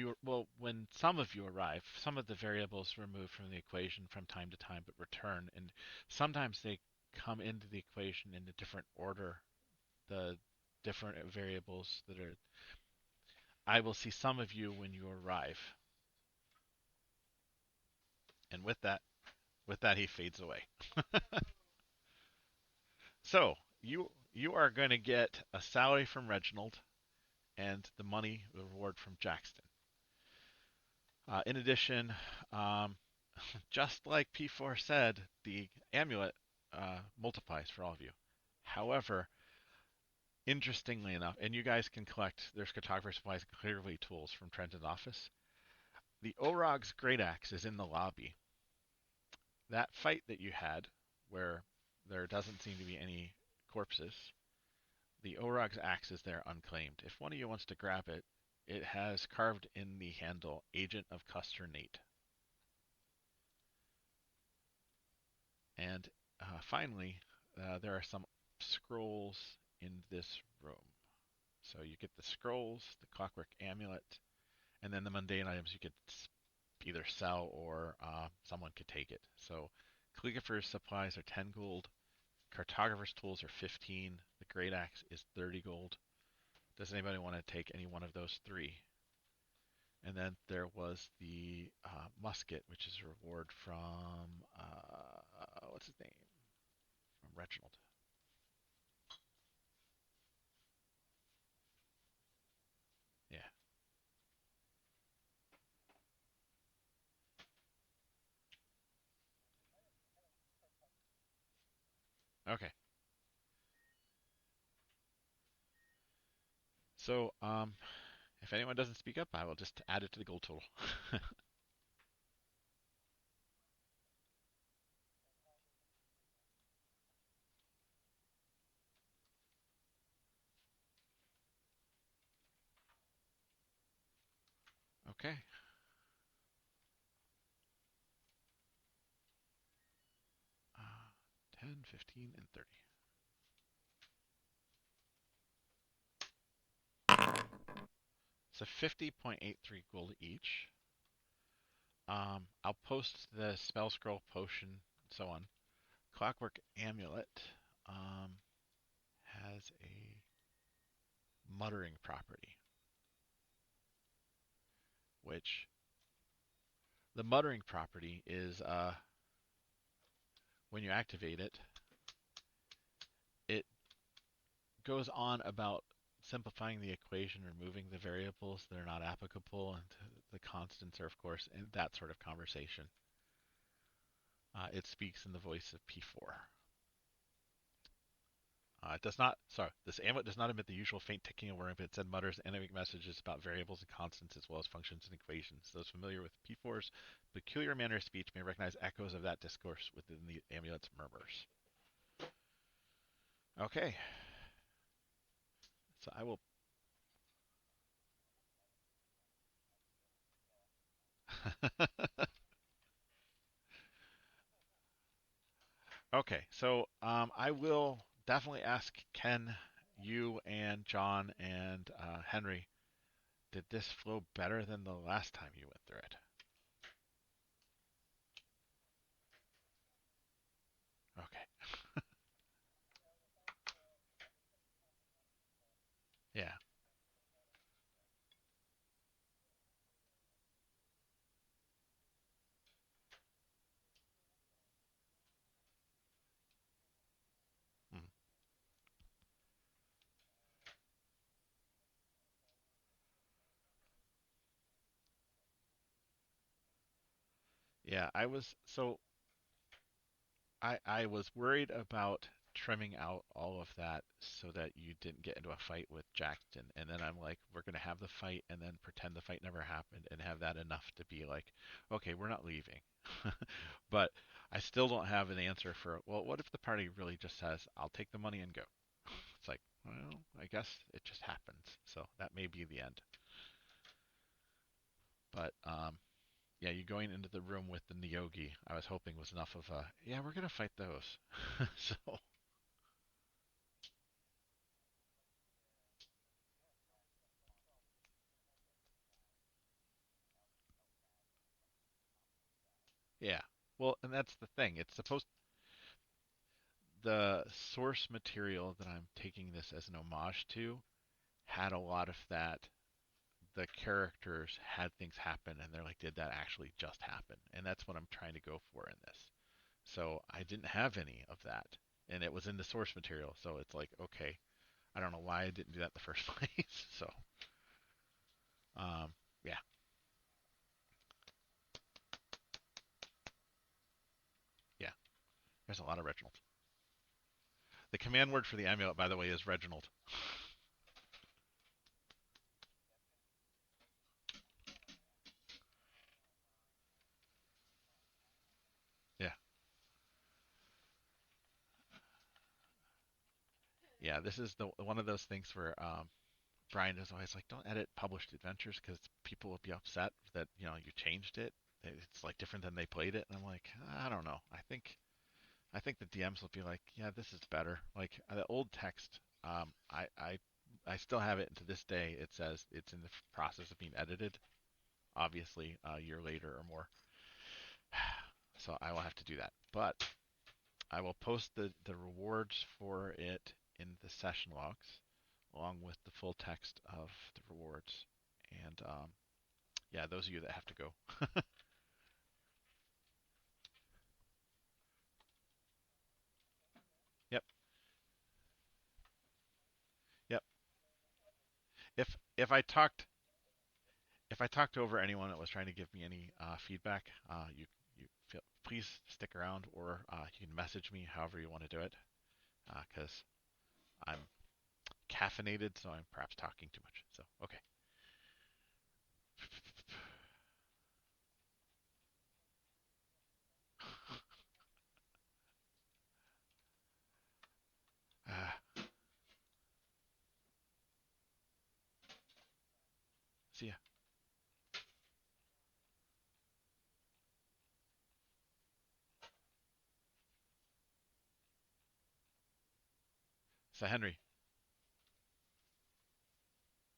when some of you arrive. Some of the variables removed from the equation from time to time, but return, and sometimes they come into the equation in a different order. The different variables that are. I will see some of you when you arrive, and with that, he fades away. So you are going to get a salary from Reginald and the money reward from Jackson. In addition, um, just like P4 said, the amulet multiplies for all of you. However, interestingly enough, and you guys can collect, there's cartographer supplies and clearly tools from Trenton's office. The Orog's great axe is in the lobby. That fight that you had, where there doesn't seem to be any corpses, the Orog's axe is there unclaimed. If one of you wants to grab it, it has carved in the handle Agent of Custer Nate. And finally, there are some scrolls in this room. So you get the scrolls, the clockwork amulet, and then the mundane items you could either sell or someone could take it. So calligrapher's supplies are 10 gold, cartographer's tools are 15, the great axe is 30 gold. Does anybody want to take any one of those three? And then there was the musket, which is a reward from what's his name? From Reginald. Yeah. Okay. So, if anyone doesn't speak up, I will just add it to the gold total. Okay. 10, 15, and 30. So 50.83 gold each. I'll post the spell scroll potion and so on. Clockwork amulet has a muttering property, which the muttering property is when you activate it, it goes on about simplifying the equation, removing the variables that are not applicable, and the constants are, of course, in that sort of conversation. It speaks in the voice of P4. It does not, sorry, this amulet does not emit the usual faint ticking and whirring, but instead mutters enigmatic messages about variables and constants as well as functions and equations. Those familiar with P4's peculiar manner of speech may recognize echoes of that discourse within the amulet's murmurs. Okay, so I will. Okay, so I will definitely ask Ken, you, and John, and Henry. Did this flow better than the last time you went through it? Okay. Yeah. Mm. Yeah, I was worried about trimming out all of that so that you didn't get into a fight with Jackson, and then I'm like, we're gonna have the fight and then pretend the fight never happened and have that enough to be like, okay, we're not leaving. But I still don't have an answer for, well, what if the party really just says, I'll take the money and go? It's like, well, I guess it just happens. So that may be the end. But yeah, you going into the room with the Nyogi, I was hoping was enough of a, yeah, we're gonna fight those. So Yeah. Well, and that's the thing. It's supposed the source material that I'm taking this as an homage to had a lot of that. The characters had things happen, and they're like, did that actually just happen? And that's what I'm trying to go for in this. So I didn't have any of that, and it was in the source material. So it's like, okay, I don't know why I didn't do that in the first place. So, um, yeah, yeah. There's a lot of Reginald. The command word for the amulet, by the way, is Reginald. Yeah, yeah. This is the one of those things where Brian is always like, don't edit published adventures because people will be upset that you changed it. It's like different than they played it, and I'm like, I don't know. I think the DMs will be like, yeah, this is better. Like the old text, I still have it, and to this day it says it's in the process of being edited. Obviously, a year later or more, so I will have to do that. But I will post the rewards for it in the session logs, along with the full text of the rewards. And yeah, those of you that have to go. Yep, yep. If I talked over anyone that was trying to give me any feedback, you please stick around, or you can message me however you want to do it, because I'm caffeinated, so I'm perhaps talking too much. So okay. See ya. So Henry,